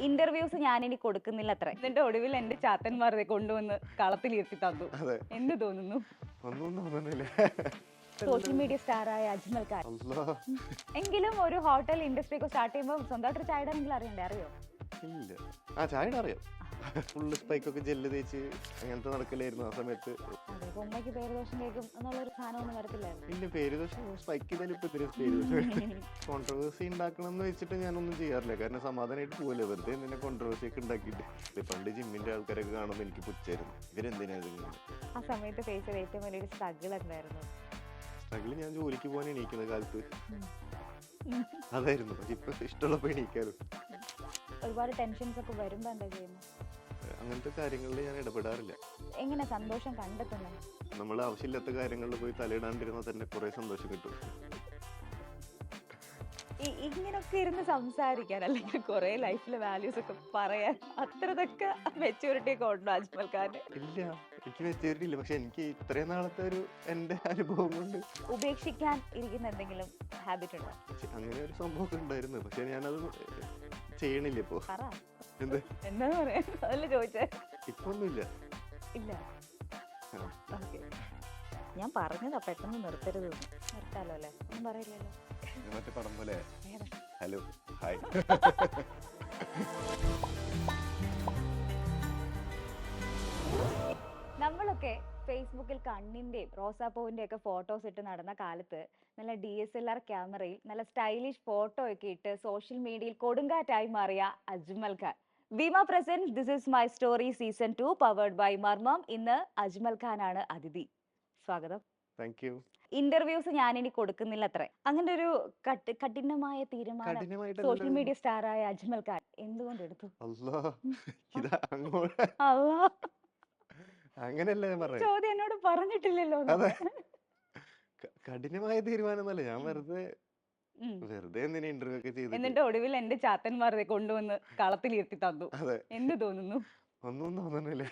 Interviews ഞാനിനി കൊടുക്കുന്നില്ല അത്ര. ഇതിന്റെ ഒടുവിൽ എന്റെ ചാത്തന്മാരെ കൊണ്ടുവന്ന് കളത്തിലിരുത്തി തന്നു. അതെ. എന്ത് തോന്നുന്നു? ഒന്നും തോന്നുന്നില്ല. സോഷ്യൽ മീഡിയ സ്റ്റാറായ അജ്മൽ ഖാൻ അല്ലാ. എങ്കിലും ഒരു ഹോട്ടൽ ഇൻഡസ്ട്രി ഒക്കെ സ്റ്റാർട്ട് ചെയ്യുമ്പോൾ സ്വന്തമായിട്ട് ചായ ഇടാനെങ്കിലും അറിയണ്ടേ? അറിയോ? ഇല്ല. ചായയുടെ അറിയാം. ഫുള്ള് സ്പൈക്കൊക്കെ ജെല്ല് തേച്ച് അങ്ങനത്തെ നടക്കലായിരുന്നു ആ സമയത്ത്. അതെ, ഇപ്പൊ ഉമ്മയ്ക്ക് പേരുദോഷം കേൾക്കും എന്നുള്ളൊരു സാധനമൊന്നും വരത്തില്ലായിരുന്നു. ഇല്ല, പേര് ദോഷം സ്പൈക്ക് ചെയ്താലും ഇപ്പൊ ഇത്തിരി പേര് ദോഷം. കോൺട്രവേഴ്സി ഉണ്ടാക്കണം എന്ന് വെച്ചിട്ട് ഞാനൊന്നും ചെയ്യാറില്ല. കാരണം സമാധാനമായിട്ട് പോകല്ലേ, വെറുതെ എന്തിനാ കോൺട്രവേഴ്സി ഒക്കെ ഉണ്ടാക്കിയിട്ട്. പണ്ട് ജിമ്മിന്റെ ആൾക്കാരൊക്കെ കാണുമ്പോൾ എനിക്ക് പുച്ഛായിരുന്നു, ഇവരെന്തിനാ ഇതിങ്ങനെ. ആ സമയത്ത് ഫേസ് ചെയ്ത ഏറ്റവും വലിയൊരു സ്ട്രഗിൾ എന്തായിരുന്നു? സ്ട്രഗിൾ ഞാൻ ജോലിക്ക് പോകാൻ എണീക്കുന്ന കാലത്ത് അതായിരുന്നു. പക്ഷെ ഇപ്പൊ ഇഷ്ടമുള്ളപ്പോ എണീക്കാറ്. ഒരുപാട് ടെൻഷൻസ് ഒക്കെ വരുമ്പോ എന്താ ചെയ്യുന്നത്? അങ്ങനത്തെ കാര്യങ്ങളിൽ ഞാൻ ഇടപെടാറില്ല. എങ്ങനെ സന്തോഷം കണ്ടെത്തുന്നത്? നമ്മൾ ആവശ്യമില്ലാത്ത കാര്യങ്ങളിൽ പോയി തലയിടാണ്ടിരുന്നാൽ തന്നെ കുറെ സന്തോഷം കിട്ടും. ഇങ്ങനൊക്കെ ഇരുന്ന് സംസാരിക്കാൻ അല്ലെങ്കിൽ കുറെ ലൈഫിലെ വാല്യൂസ് ഒക്കെ പറയാൻ അത്രതൊക്കെ മെച്യൂരിറ്റി ഒക്കെ ഉണ്ടോ അജ്മൽ ഖാന്? ഇല്ല, എനിക്ക് മെച്ചൂരിറ്റി ഇല്ല. പക്ഷെ എനിക്ക് ഇത്രയും നാളത്തെ ഒരു എന്റെ അനുഭവം കൊണ്ട് ഉപേക്ഷിക്കാൻ ഇരിക്കുന്ന എന്തെങ്കിലും ഹാബിറ്റ് ഉണ്ടോ? അങ്ങനെ ഒരു സംഭവം ഉണ്ടായിരുന്നു. പക്ഷെ ഞാനത് ചെയ്യണില്ല ഇപ്പൊ. പറ, എന്ത് എന്താന്ന് പറയാ? അതല്ലേ ചോദിച്ചേ. ഇപ്പൊ ഒന്നുമില്ല. ഇല്ല. ഓക്കെ, ഞാൻ പറഞ്ഞതാ പെട്ടെന്ന് നിർത്തരുത്. നിർത്താലോ അല്ലേ? ഒന്നും പറയില്ലല്ലോ. മറ്റേ പടം പോലെ ഏതാ? Hello hi. നമ്മളൊക്കെ ഫേസ്ബുക്കിൽ കണ്ണിന്റെയും റോസാപ്പൂവിന്റെ ഒക്കെ ഫോട്ടോസ് ഇട്ട് നടന്ന കാലത്ത് നല്ല DSLR ക്യാമറയിൽ നല്ല സ്റ്റൈലിഷ് ഫോട്ടോ ഒക്കെ ഇട്ട് സോഷ്യൽ മീഡിയയിൽ കൊടുങ്കാറ്റായി മാറിയ Ajmal Khan. Bhima present this is my story season 2 powered by Marmam. ഇന്ന് അജ്മൽ ഖാൻ ആണ് അതിഥി. സ്വാഗതം. Thank you. ഇന്റർവ്യൂസ് ഞാനിനി കൊടുക്കുന്നില്ല അത്ര. അങ്ങനെ ഒരു കഠിനമായ തീരുമാനം സോഷ്യൽ മീഡിയ സ്റ്റാറായ അജ്മൽ ഖാൻ എന്തുകൊണ്ട് എടുത്തു? അല്ലാ, ഇതാ അങ്ങോട്ട് അല്ലാ, അങ്ങനെയല്ല ഞാൻ പറഞ്ഞത്. ചോദ്യം എന്നോട് പറഞ്ഞിട്ടില്ലല്ലോ. അതെ, കഠിനമായ തീരുമാനം എന്നല്ല. ഞാൻ വെറുതെ എന്തിനാ ഇന്റർവ്യൂ ഒക്കെ ചെയ്തിട്ട്. എന്നിട്ട് ഒടുവിൽ എന്റെ ചാത്തന്മാരെ കൊണ്ടുവന്ന് കളത്തിലിരുത്തി തന്നു. അതെ. എന്ത് തോന്നുന്നു? ഒന്നും തോന്നുന്നില്ല.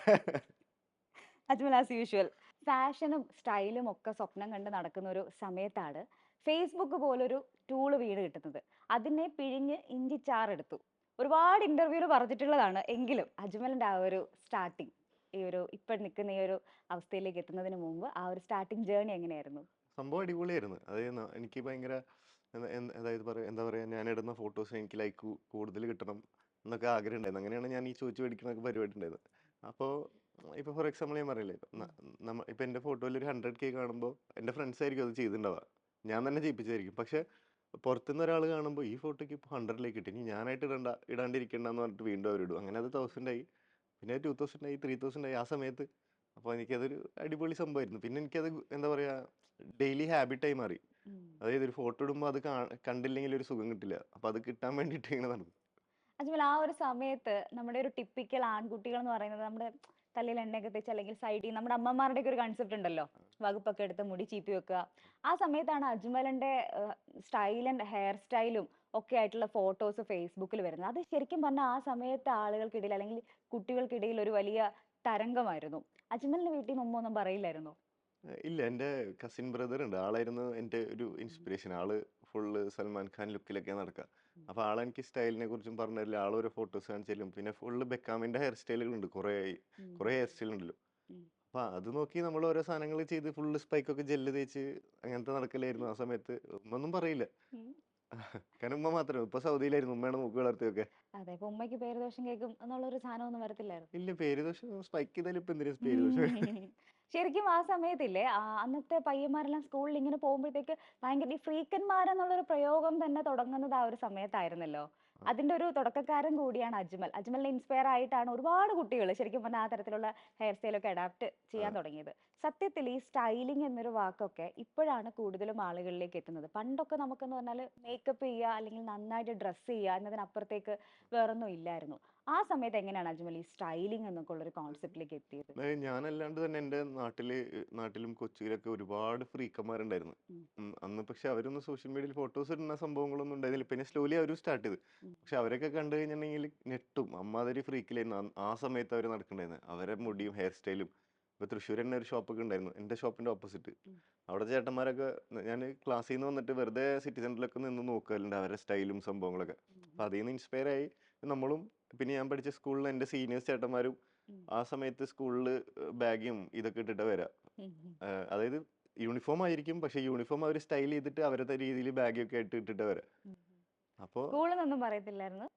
അജ്മൽ ആസ് യൂഷ്വൽ ഫാഷനും സ്റ്റൈലും ഒക്കെ സ്വപ്നം കണ്ട് നടക്കുന്ന ഒരു സമയത്താണ് ഫേസ്ബുക്ക് പോലൊരു ടൂള് വീട് കിട്ടുന്നത്. അതിനെ പിഴിഞ്ഞ് ഇഞ്ചിച്ചാറെടുത്തു. ഒരുപാട് ഇന്റർവ്യൂല് പറഞ്ഞിട്ടുള്ളതാണ്. എങ്കിലും അജ്മലിന്റെ ആ ഒരു സ്റ്റാർട്ടിങ്, ഈ ഒരു ഇപ്പൊ നിൽക്കുന്ന ഈ ഒരു അവസ്ഥയിലേക്ക് എത്തുന്നതിന് മുമ്പ് ആ ഒരു സ്റ്റാർട്ടിങ് ജേർണി എങ്ങനെയായിരുന്നു? സംഭവം അടിപൊളിയായിരുന്നു. അതായത് എനിക്ക് ഭയങ്കര അതായത് എന്താ പറയാ, ഞാൻ ഇടുന്ന ഫോട്ടോസ് എനിക്ക് ലൈക്ക് കൂടുതൽ കിട്ടണം എന്നൊക്കെ ആഗ്രഹം ഉണ്ടായിരുന്നു. അങ്ങനെയാണ് ഞാൻ ഈ ചോദിച്ചു മേടിക്കണൊക്കെ പരിപാടി ഉണ്ടായിരുന്നത്. അപ്പോൾ ഇപ്പോൾ ഫോർ എക്സാമ്പിൾ ഞാൻ പറയില്ലേ, ഇപ്പം എൻ്റെ ഫോട്ടോയിൽ ഒരു 100K കാണുമ്പോൾ എൻ്റെ ഫ്രണ്ട്സ് ആയിരിക്കും അത് ചെയ്തിട്ടുണ്ടാവുക, ഞാൻ തന്നെ ചെയ്യിപ്പിച്ചായിരിക്കും. പക്ഷെ പുറത്തുനിന്ന് ഒരാൾ കാണുമ്പോൾ ഈ ഫോട്ടോയ്ക്ക് ഇപ്പോൾ 100ലേക്ക് കിട്ടി, ഇനി ഞാനായിട്ട് ഇടാണ്ടിരിക്കണ്ടെന്ന് പറഞ്ഞിട്ട് വീണ്ടും അവരിടും. അങ്ങനെ അത് 1000 ആയി, പിന്നെ 2000 ആയി, 3000 ആയി ആ സമയത്ത്. അപ്പോൾ എനിക്കതൊരു അടിപൊളി സംഭവമായിരുന്നു. പിന്നെ എനിക്കത് എന്താ പറയുക, ഡെയിലി ഹാബിറ്റായി മാറി. അതായത് ഒരു ഫോട്ടോ ഇടുമ്പോൾ അത് കണ്ടില്ലെങ്കിൽ ഒരു സുഖം കിട്ടില്ല. അപ്പോൾ അത് കിട്ടാൻ വേണ്ടിയിട്ട് ഇങ്ങനെ നടക്കും. അജ്മൽ, ആ ഒരു സമയത്ത് നമ്മുടെ ഒരു ടിപ്പിക്കൽ ആൺകുട്ടികൾ എന്ന് പറയുന്നത് നമ്മുടെ തലയിൽ എണ്ണയൊക്കെ തേച്ച് അല്ലെങ്കിൽ സൈഡിൽ നമ്മുടെ അമ്മമാരുടെ ഒക്കെ ഒരു കൺസെപ്റ്റ് ഉണ്ടല്ലോ, വകുപ്പൊക്കെ എടുത്ത് മുടി ചീപ്പി വെക്കുക. ആ സമയത്താണ് അജ്മലിന്റെ സ്റ്റൈൽ ആൻഡ് ഹെയർ സ്റ്റൈലും ഒക്കെ ആയിട്ടുള്ള ഫോട്ടോസ് ഫേസ്ബുക്കിൽ വരുന്നത്. അത് ശരിക്കും പറഞ്ഞാൽ ആ സമയത്ത് ആളുകൾക്കിടയിൽ അല്ലെങ്കിൽ കുട്ടികൾക്കിടയിൽ ഒരു വലിയ തരംഗമായിരുന്നു. അജ്മലിന്റെ വീട്ടിൽ മുമ്പ് ഒന്നും പറയില്ലായിരുന്നോ? ഇല്ല, എൻ്റെ കസിൻ ബ്രദർ ഉണ്ട്. ആളായിരുന്നു എൻ്റെ ഒരു ഇൻസ്പിറേഷൻ. ആള് ഫുള്ള് സൽമാൻ ഖാൻ ലുക്കിലൊക്കെ നടക്കുക. അപ്പോൾ ആളെനിക്ക് സ്റ്റൈലിനെ കുറിച്ചും പറഞ്ഞു തരില്ല. ആളോരോ ഫോട്ടോസ് കാണിച്ചാലും പിന്നെ ഫുള്ള് ബെക്കാമിൻ്റെ ഹെയർ സ്റ്റൈലുകളുണ്ട്, കുറേ ഹെയർ സ്റ്റൈൽ ഉണ്ടല്ലോ. അപ്പോൾ അത് നോക്കി നമ്മൾ ഓരോ സാധനങ്ങൾ ചെയ്ത് ഫുള്ള് സ്പൈക്കൊക്കെ ജെല്ല് തേച്ച് അങ്ങനത്തെ നടക്കലായിരുന്നു ആ സമയത്ത്. ഉമ്മൊന്നും പറയില്ല, കാരണം ഉമ്മ മാത്രമേ. ഇപ്പൊ സൗദിയിലായിരുന്നു, ഉമ്മയാണ് മൂക്ക് വളർത്തിയൊക്കെ. അതെ, ഇപ്പൊ ഉമ്മയ്ക്ക് പേരുദോഷം കേൾക്കും എന്നുള്ളൊരു സാധനമൊന്നും വരത്തില്ലായിരുന്നു. ഇല്ല, പേര് ദോഷം സ്പൈക്ക് ചെയ്താലും ഇപ്പൊ എന്തിനാ പേര് ദോഷം. ശരിക്കും ആ സമയത്തില്ലേ, അന്നത്തെ പയ്യന്മാരെല്ലാം സ്കൂളിൽ ഇങ്ങനെ പോകുമ്പോഴത്തേക്ക് ഭയങ്കര ഈ ഫ്രീക്കന്മാരെന്നുള്ളൊരു പ്രയോഗം തന്നെ തുടങ്ങുന്നത് ആ ഒരു സമയത്തായിരുന്നല്ലോ. അതിന്റെ ഒരു തുടക്കക്കാരൻ കൂടിയാണ് അജ്മൽ. അജ്മലിനെ ഇൻസ്പയർ ആയിട്ടാണ് ഒരുപാട് കുട്ടികൾ ശരിക്കും പറഞ്ഞാൽ ആ തരത്തിലുള്ള ഹെയർ സ്റ്റൈലൊക്കെ അഡാപ്റ്റ് ചെയ്യാൻ തുടങ്ങിയത്. സത്യത്തിൽ ഈ സ്റ്റൈലിംഗ് എന്നൊരു വാക്കൊക്കെ ഇപ്പോഴാണ് കൂടുതലും ആളുകളിലേക്ക് എത്തുന്നത്. പണ്ടൊക്കെ നമുക്കെന്ന് പറഞ്ഞാൽ മേക്കപ്പ് ചെയ്യുക അല്ലെങ്കിൽ നന്നായിട്ട് ഡ്രസ്സ് ചെയ്യുക എന്നതിനപ്പുറത്തേക്ക് വേറൊന്നും ഇല്ലായിരുന്നു. ആ സമയത്ത് എങ്ങനെയാണ് അജ്മൽ ഈ സ്റ്റൈലിംഗ് എന്നൊക്കെ ഉള്ള ഒരു കോൺസെപ്റ്റിലേക്ക് എത്തിയത്? ഞാനല്ലാണ്ട് തന്നെ എൻ്റെ നാട്ടിലും കൊച്ചിയിലൊക്കെ ഒരുപാട് ഫ്രീക്കന്മാരുണ്ടായിരുന്നു. അന്ന് പക്ഷെ അവരൊന്നും സോഷ്യൽ മീഡിയയിൽ ഫോട്ടോസ് ഇടുന്ന സംഭവങ്ങളൊന്നും ഉണ്ടായിരുന്നില്ല. പിന്നെ സ്ലോലി അവരും സ്റ്റാർട്ട് ചെയ്ത്. പക്ഷെ അവരൊക്കെ കണ്ടു കഴിഞ്ഞിട്ടുണ്ടെങ്കിൽ ഞെട്ടും. അമ്മാതിരി ഫ്രീക്കിലായിരുന്നു ആ സമയത്ത് അവർ നടക്കണ്ടായിരുന്നത്. അവരെ മുടിയും ഹെയർ സ്റ്റൈലും. ഇപ്പൊ തൃശ്ശൂർ തന്നെ ഒരു ഷോപ്പൊക്കെ ഉണ്ടായിരുന്നു, എൻ്റെ ഷോപ്പിന്റെ ഓപ്പോസിറ്റ്. അവിടെ ചേട്ടന്മാരൊക്കെ, ഞാൻ ക്ലാസ്സിൽ നിന്ന് വന്നിട്ട് വെറുതെ സിറ്റി സെന്ററിലൊക്കെ നിന്ന് നോക്കലുണ്ട് അവരുടെ സ്റ്റൈലും സംഭവങ്ങളൊക്കെ. അപ്പൊ അതിൽ നിന്ന് ഇൻസ്പയർ ആയി നമ്മളും പിന്നെ ഞാൻ പഠിച്ച സ്കൂളിൽ എൻ്റെ സീനിയേഴ്സ് ചേട്ടന്മാരും ഉം. ആ സമയത്ത് സ്കൂളിൽ ബാഗും ഇതൊക്കെ ഇട്ടിട്ട് വരാം. ഉം. ഉം. അതായത് യൂണിഫോം ആയിരിക്കും, പക്ഷെ യൂണിഫോം അവർ സ്റ്റൈൽ ചെയ്തിട്ട് അവരുടെ രീതിയിൽ ബാഗൊക്കെ ആയിട്ട് ഇട്ടിട്ട് വരാം. ഉം. അപ്പോൾ സ്കൂളിന്നൊന്നും പറയത്തില്ലായിരുന്നു?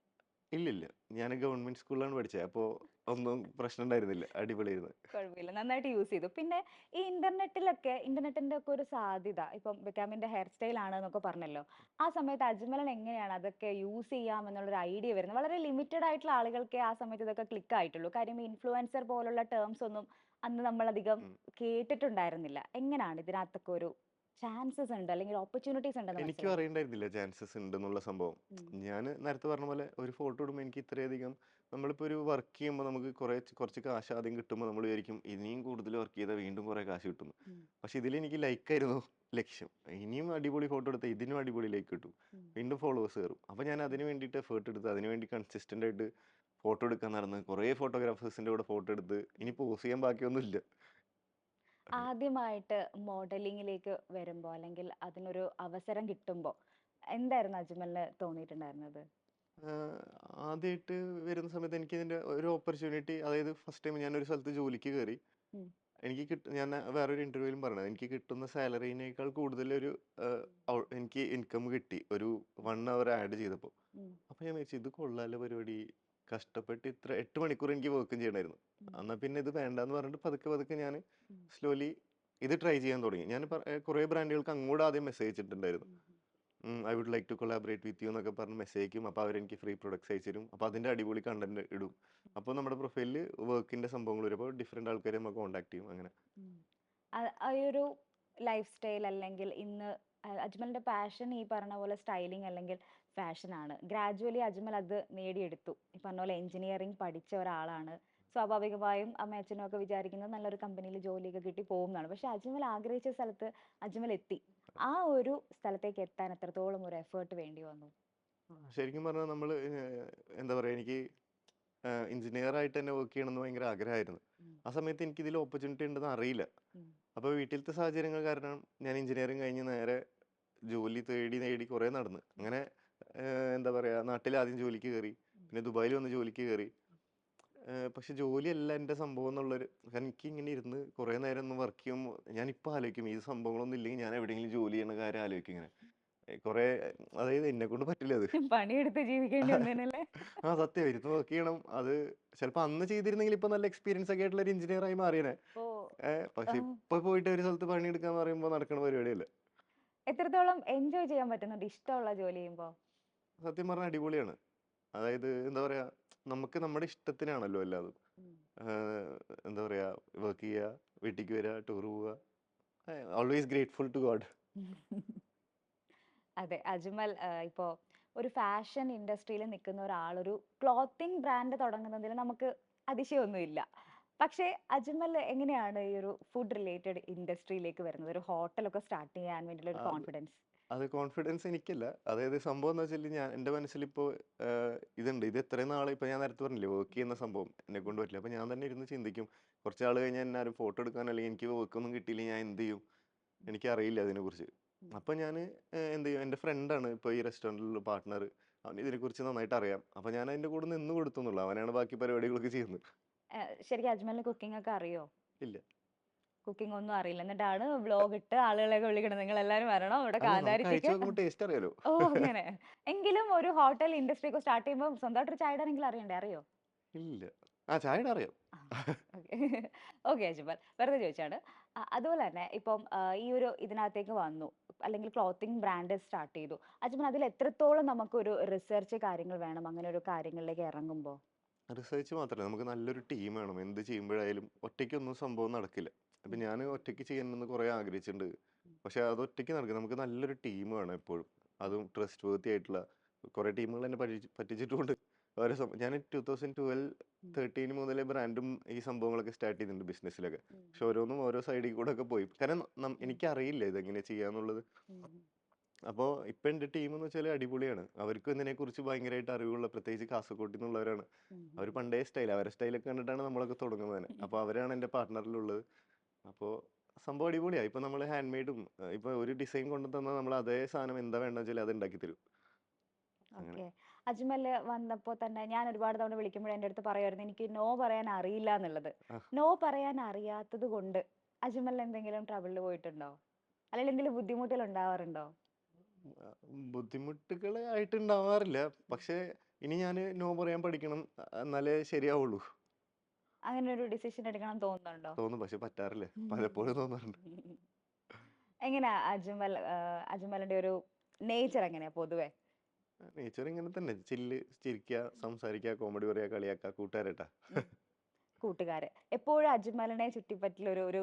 ഇല്ലില്ല, ഞാൻ ഗവൺമെന്റ് സ്കൂളിലാണ് പഠിച്ചത്, അപ്പോൾ ഒന്നും പ്രശ്നം ഉണ്ടായിരുന്നില്ല, അടിപൊളിയായിരുന്നു. കുഴപ്പമില്ല. നന്നായിട്ട് യൂസ് ചെയ്തു. പിന്നെ ഈ ഇന്റർനെറ്റിന്റെ ഒക്കെ ഒരു സാധ്യത ഇപ്പം ബെക്കാമിന്റെ ഹെയർ സ്റ്റൈൽ ആണെന്നൊക്കെ പറഞ്ഞല്ലോ. ആ സമയത്ത് അജ്മലൻ എങ്ങനെയാണ് അതൊക്കെ യൂസ് ചെയ്യാം എന്നുള്ളൊരു ഐഡിയ വരുന്നത്? വളരെ ലിമിറ്റഡ് ആയിട്ടുള്ള ആളുകൾക്കേ ആ സമയത്ത് ഇതൊക്കെ ക്ലിക്ക് ആയിട്ടുള്ളൂ. കാര്യം ഇൻഫ്ലുവൻസർ പോലുള്ള ടേംസ് ഒന്നും അന്ന് നമ്മളധികം ഉം. കേട്ടിട്ടുണ്ടായിരുന്നില്ല. എങ്ങനെയാണ് ഇതിനകത്തൊക്കെ ഒരു ചാൻസസ് ഉണ്ട് അല്ലെങ്കിൽ ഓപ്പർച്യൂണിറ്റീസ് ഉണ്ടെന്ന് എനിക്കും മനസ്സിലായത്? അറിയണ്ടായിരുന്നില്ല ചാൻസസ് ഉണ്ടെന്നുള്ള സംഭവം. ഉം. ഞാൻ നേരത്തെ പറഞ്ഞ പോലെ ഒരു ഫോട്ടോ ഇടുമ്പോൾ എനിക്ക് ഇത്രയധികം, നമ്മളിപ്പോൾ ഒരു വർക്ക് ചെയ്യുമ്പോൾ നമുക്ക് കുറച്ച് കാശ് ആദ്യം കിട്ടുമ്പോൾ നമ്മൾ വിചാരിക്കും ഇനിയും കൂടുതൽ വർക്ക് ചെയ്താൽ വീണ്ടും കുറേ കാശ് കിട്ടുന്നു. ഉം. പക്ഷെ ഇതിൽ എനിക്ക് ലൈക്കായിരുന്നു ലക്ഷ്യം. ഇനിയും അടിപൊളി ഫോട്ടോ എടുത്താൽ ഇതിനും അടിപൊളി ലൈക്ക് കിട്ടും, ഉം. വീണ്ടും ഫോളോവേഴ്സ് കയറും. അപ്പോൾ ഞാൻ അതിന് വേണ്ടിയിട്ട് എഫേർട്ട് എടുത്ത് അതിന് വേണ്ടി കൺസിസ്റ്റൻ്റ് ആയിട്ട് ഫോട്ടോ എടുക്കാൻ നടന്ന് കുറേ ഫോട്ടോഗ്രാഫേഴ്സിൻ്റെ കൂടെ ഫോട്ടോ എടുത്ത് ഇനി പോസ്റ്റ് ചെയ്യാൻ ബാക്കിയൊന്നുമില്ല. ആദ്യമായിട്ട് മോഡലിംഗിലേക്ക് വരുമ്പോ അല്ലെങ്കിൽ അതിനൊരു അവസരം കിട്ടുമ്പോ എന്തായിരുന്നു അജ്മലിന് തോന്നിയിട്ടുണ്ടായിരുന്നത്? ആദ്യമായിട്ട് വരുന്ന സമയത്ത് എനിക്ക് ഇതിൻ്റെ ഒരു ഓപ്പർച്യൂണിറ്റി, അതായത് ഫസ്റ്റ് ടൈം ഞാനൊരു സ്ഥലത്ത് ജോലിക്ക് കയറി. ഉം. ഞാൻ വേറൊരു ഇന്റർവ്യൂവിലും പറഞ്ഞത് എനിക്ക് കിട്ടുന്ന സാലറിനേക്കാൾ കൂടുതൽ എനിക്ക് ഇൻകം കിട്ടി ഒരു 1 hour ആഡ് ചെയ്തപ്പോൾ. ഉം. അപ്പോൾ ഞാൻ വിചാരിച്ചു ഇത് കൊള്ളാലോ പരിപാടി, കഷ്ടപ്പെട്ട് ഇത്ര 8 മണിക്കൂർ എനിക്ക് വർക്കും ചെയ്യണമായിരുന്നു. ഉം. എന്നാൽ പിന്നെ ഇത് വേണ്ടാന്ന് പറഞ്ഞിട്ട് പതുക്കെ പതുക്കെ ഞാൻ ഉം. സ്ലോലി ഇത് ട്രൈ ചെയ്യാൻ തുടങ്ങി. ഞാൻ കുറേ ബ്രാൻഡുകൾക്ക് അങ്ങോട്ട് ആദ്യം മെസ്സേജ് ഇട്ടിട്ടുണ്ടായിരുന്നു. ഉം. I would like to collaborate with you എന്നൊക്കെ പറഞ്ഞ് മെസ്സേജ് അയക്കും. അപ്പോൾ അവരെനിക്ക് ഫ്രീ പ്രൊഡക്ട്സ് അയച്ചു തരും. അപ്പോൾ അതിൻ്റെ അടിപൊളി കണ്ടന്റ് ഇടും. അപ്പോൾ നമ്മുടെ പ്രൊഫൈലിൽ വർക്കിൻ്റെ സംഭവങ്ങൾ വരുമ്പോൾ ഡിഫറെൻറ്റ് ആൾക്കാരെ നമുക്ക് കോൺടാക്ട് ചെയ്യും അങ്ങനെ. ഉം. ആ ഒരു ലൈഫ് സ്റ്റൈൽ അല്ലെങ്കിൽ ഇന്ന് അജ്മലിന്റെ പാഷൻ ഈ പറഞ്ഞ പോലെ സ്റ്റൈലിംഗ് അല്ലെങ്കിൽ ഫാഷൻ ആണ്. ഗ്രാജുവലി അജ്മൽ അത് നേടിയെടുത്തു. ഈ പറഞ്ഞ പോലെ എഞ്ചിനീയറിംഗ് പഠിച്ച ഒരാളാണ്. സ്വാഭാവികമായും അമ്മയും അച്ഛനും ഒക്കെ വിചാരിക്കുന്നത് നല്ലൊരു കമ്പനിയിൽ ജോലിയൊക്കെ കിട്ടി പോകും എന്നാണ്. പക്ഷെ അജ്മൽ ആഗ്രഹിച്ച സ്ഥലത്ത് അജ്മൽ എത്തി. ആ ഒരു സ്ഥലത്തേക്ക് എത്താൻ എത്രത്തോളം ഒരു എഫേർട്ട് വേണ്ടി വന്നു? ശരിക്കും പറഞ്ഞാൽ നമ്മൾ എന്താ പറയുക, എനിക്ക് എഞ്ചിനീയർ ആയിട്ട് തന്നെ വർക്ക് ചെയ്യണമെന്ന് ഭയങ്കര ആഗ്രഹമായിരുന്നു. ഉം. ആ സമയത്ത് എനിക്ക് ഇതിൽ ഓപ്പർച്യൂണിറ്റി ഉണ്ടെന്ന് അറിയില്ല. ഉം. അപ്പോൾ വീട്ടിലത്തെ സാഹചര്യങ്ങൾ കാരണം ഞാൻ എഞ്ചിനീയറിംഗ് കഴിഞ്ഞ് നേരെ ജോലി തേടി കുറേ നടന്ന് അങ്ങനെ എന്താ പറയുക, നാട്ടിൽ ആദ്യം ജോലിക്ക് കയറി, പിന്നെ ദുബായിൽ വന്ന് ജോലിക്ക് കയറി. പക്ഷെ ജോലിയല്ല എൻ്റെ സംഭവം എന്നുള്ളൊരു, കാരണം എനിക്ക് ഇങ്ങനെ ഇരുന്ന് കുറേ നേരം ഒന്ന് വർക്ക് ചെയ്യുമ്പോൾ ഞാനിപ്പോൾ ആലോചിക്കും ഈ സംഭവങ്ങളൊന്നും ഇല്ലെങ്കിൽ ഞാൻ എവിടെയെങ്കിലും ജോലി ചെയ്യുന്ന കാര്യം ആലോചിക്കും ഇങ്ങനെ. കുറേ, അതായത് എന്നെ കൊണ്ട് പറ്റില്ല അത്. പണിയെടുത്ത് ജീവിക്കേണ്ടി വന്നേനല്ലേ? ആ സത്യം, ഇരുന്ന് വർക്ക് ചെയ്യണം. അത് ചിലപ്പോൾ അന്ന് ചെയ്തിരുന്നെങ്കിൽ ഇപ്പൊ നല്ല എക്സ്പീരിയൻസ് ഒക്കെ ആയിട്ടുള്ള ഒരു എഞ്ചിനീയർ ആയി മാറിയനെ. ഓ. പക്ഷെ ആ. ഇപ്പൊ പോയിട്ട് ഒരു സ്ഥലത്ത് പണിയെടുക്കാന്ന് പറയുമ്പോൾ നടക്കുന്ന പരിപാടിയല്ല. എത്രത്തോളം എൻജോയ് ചെയ്യാൻ പറ്റുന്നുണ്ട് ഇഷ്ടമുള്ള ജോലി ചെയ്യുമ്പോ? സത്യം പറഞ്ഞാൽ അടിപൊളിയാണ്. അതായത് എന്താ പറയാ, നമുക്ക് നമ്മുടെ ഇഷ്ടത്തിനാണല്ലോ എല്ലാതും. ഉം. ആഹ് എന്താ പറയാ, വർക്ക് ചെയ്യുക, വീട്ടിലേക്ക് വരിക, ടൂർ പോവുക. Always grateful to God. അതെ, അജ്മൽ ഇപ്പോ ഒരു ഫാഷൻ ഇൻഡസ്ട്രിയിൽ നിൽക്കുന്ന ഒരാൾ ഒരു ക്ലോത്തിങ് ബ്രാൻഡ് തുടങ്ങുന്നതിൽ നമുക്ക് അതിശയമൊന്നുമില്ല. പക്ഷേ അജ്മൽ എങ്ങനെയാണ് ഈ ഒരു ഫുഡ് റിലേറ്റഡ് ഇൻഡസ്ട്രിയിലേക്ക് വരുന്നത്? ഒരു ഹോട്ടലൊക്കെ സ്റ്റാർട്ട് ചെയ്യാൻ വേണ്ടിയുള്ള ഒരു അത് കോൺഫിഡൻസ്? അത് കോൺഫിഡൻസ് എനിക്കില്ല. അതായത് സംഭവം എന്ന് വെച്ചാൽ ഞാൻ എൻ്റെ മനസ്സിലിപ്പോൾ ഇതുണ്ട്. ഇത് എത്രയും നാൾ ഇപ്പം ഞാൻ നേരത്തെ പറഞ്ഞില്ലേ വർക്ക് ചെയ്യുന്ന സംഭവം എന്നെ കൊണ്ട് പറ്റില്ല. അപ്പം ഞാൻ തന്നെ ഇരുന്ന് ചിന്തിക്കും കുറച്ച് നാൾ കഴിഞ്ഞാൽ എന്നെ ആരും ഫോട്ടോ എടുക്കാൻ അല്ലെങ്കിൽ എനിക്ക് വർക്കൊന്നും കിട്ടിയില്ലെങ്കിൽ ഞാൻ എന്ത് ചെയ്യും? എനിക്കറിയില്ല അതിനെക്കുറിച്ച്. അപ്പം ഞാൻ എന്ത് ചെയ്യും, എൻ്റെ ഫ്രണ്ടാണ് ഇപ്പോൾ ഈ റെസ്റ്റോറൻറ്റിലുള്ള പാർട്ട്ണർ. അവന് ഇതിനെക്കുറിച്ച് നന്നായിട്ട് അറിയാം. അപ്പം ഞാൻ അതിൻ്റെ കൂടെ നിന്ന് കൊടുത്തു എന്നുള്ളൂ. അവനാണ് ബാക്കി പരിപാടികളൊക്കെ ചെയ്യുന്നത്. ശരിക്കും അജ്മലിന് കുക്കിംഗ് ഒക്കെ അറിയോ? ഇല്ല. കുക്കിംഗ് ഒന്നും അറിയില്ല. എന്നിട്ടാണ് വ്ലോഗ് ഇട്ട് ആളുകളെയൊക്കെ വിളിക്കണം നിങ്ങൾ എല്ലാവരും വരണം ഇവിടെ അല്ല, നമുക്ക് കാന്താരി കഴിച്ചു ചിക്കൻ. നോക്കുമ്പോൾ ടേസ്റ്റ് അറിയാലോ. ഓ അങ്ങനെ. എങ്കിലും ഒരു ഹോട്ടൽ ഇൻഡസ്ട്രി ഒക്കെ സ്റ്റാർട്ട് ചെയ്യുമ്പോൾ സ്വന്തമായിട്ടൊരു ചായ ഇടാനെങ്കിലും അറിയണ്ടേ? അറിയോ? ഇല്ല. ആ ചായയുടെ അറിയാം. ആ, ഓക്കെ. ഓക്കെ അജ്മൽ, വെറുതെ ചോദിച്ചാണ്. അതുപോലെ തന്നെ ഇപ്പം ഈ ഒരു ഇതിനകത്തേക്ക് വന്നു അല്ലെങ്കിൽ ക്ലോത്തിങ് ബ്രാൻഡ് സ്റ്റാർട്ട് ചെയ്തു. അജ്മൽ അതിൽ എത്രത്തോളം നമുക്കൊരു റിസർച്ച് കാര്യങ്ങൾ വേണം അങ്ങനെ ഒരു കാര്യങ്ങളിലേക്ക് ഇറങ്ങുമ്പോൾ? റിസർച്ച് മാത്രമല്ല, നമുക്ക് നല്ലൊരു ടീം വേണം. എന്ത് ചെയ്യുമ്പോഴായാലും ഒറ്റയ്ക്കൊന്നും സംഭവം നടക്കില്ല. അപ്പം ഞാൻ ഒറ്റയ്ക്ക് ചെയ്യണമെന്ന് കുറേ ആഗ്രഹിച്ചിട്ടുണ്ട്. പക്ഷെ അത് ഒറ്റയ്ക്ക് നടക്കില്ല. നമുക്ക് നല്ലൊരു ടീം വേണം എപ്പോഴും. അതും ട്രസ്റ്റ് വർത്തി ആയിട്ടുള്ള കുറേ ടീമുകൾ എന്നെ പറ്റിച്ചിട്ടുമുണ്ട്. ഞാൻ 2012, 13 മുതലേ ബ്രാൻഡും ഈ സംഭവങ്ങളൊക്കെ സ്റ്റാർട്ട് ചെയ്തിട്ടുണ്ട് ബിസിനസ്സിലൊക്കെ. പക്ഷെ ഓരോന്നും ഓരോ സൈഡിൽ കൂടെ ഒക്കെ പോയി. കാരണം എനിക്കറിയില്ല ഇതെങ്ങനെ ചെയ്യാന്നുള്ളത്. അപ്പോൾ ഇപ്പം എൻ്റെ ടീം എന്ന് വെച്ചാൽ അടിപൊളിയാണ്. അവർക്കും ഇതിനെക്കുറിച്ച് ഭയങ്കരമായിട്ട് അറിവുള്ള, പ്രത്യേകിച്ച് കാസർഗോഡ് നിന്നുള്ളവരാണ്. അവർ പണ്ടേ അവരുടെ സ്റ്റൈലൊക്കെ കണ്ടിട്ടാണ് നമ്മളൊക്കെ തുടങ്ങുന്നത് തന്നെ. അപ്പോൾ അവരാണ് എൻ്റെ പാർട്ട്ണറിലുള്ളത്. അപ്പോൾ സംഭവം അടിപൊളിയാണ്. ഇപ്പം നമ്മൾ ഹാൻഡ് മെയ്ഡും ഇപ്പോൾ ഒരു ഡിസൈൻ കൊണ്ടു തന്നാൽ നമ്മൾ അതേ സാധനം എന്താ വേണ്ടതെന്ന് വെച്ചാൽ അത് ഉണ്ടാക്കി തരും. അങ്ങനെ. ഓക്കെ. അജ്മൽ വന്നപ്പോൾ തന്നെ ഞാൻ ഒരുപാട് തവണ വിളിക്കുമ്പോൾ എൻ്റെ അടുത്ത് പറയുമായിരുന്നു എനിക്ക് നോ പറയാൻ അറിയില്ല എന്നുള്ളത്. ആ, നോ പറയാൻ അറിയാത്തത് കൊണ്ട് അജ്മൽ എന്തെങ്കിലും ട്രബിളിൽ പോയിട്ടുണ്ടോ? അല്ലെങ്കിൽ എന്തെങ്കിലും ബുദ്ധിമുട്ടുകൾ ഉണ്ടാവാറുണ്ടോ? ബുദ്ധിമുട്ടുകൾ ആയിട്ട് ഉണ്ടാവാറില്ല. പക്ഷേ ഇനി ഞാൻ നോ പറയാൻ പഠിക്കണം. എന്നാലേ ശരിയാവുള്ളൂ. അങ്ങനെ ഒരു ഡിസിഷൻ എടുക്കണം തോന്നുന്നുണ്ടോ? തോന്നും, പക്ഷെ പറ്റാറില്ല. പലപ്പോഴും തോന്നാറുണ്ട്. എങ്ങനെയാ അജ്മലിന്റെ ഒരു നേച്ചർ എങ്ങനെയാ പൊതുവെ? നേച്ചർ ഇങ്ങനെ തന്നെ. ചിരിക്കുക, സംസാരിക്കുക, കോമഡി പറയുക, കളിയാക്കുക, കൂട്ടുകാരേട്ടാ. ഉം. കൂട്ടുകാര് എപ്പോഴും അജ്മലിനെ ചുറ്റിപ്പറ്റിയുള്ള ഒരു ഒരു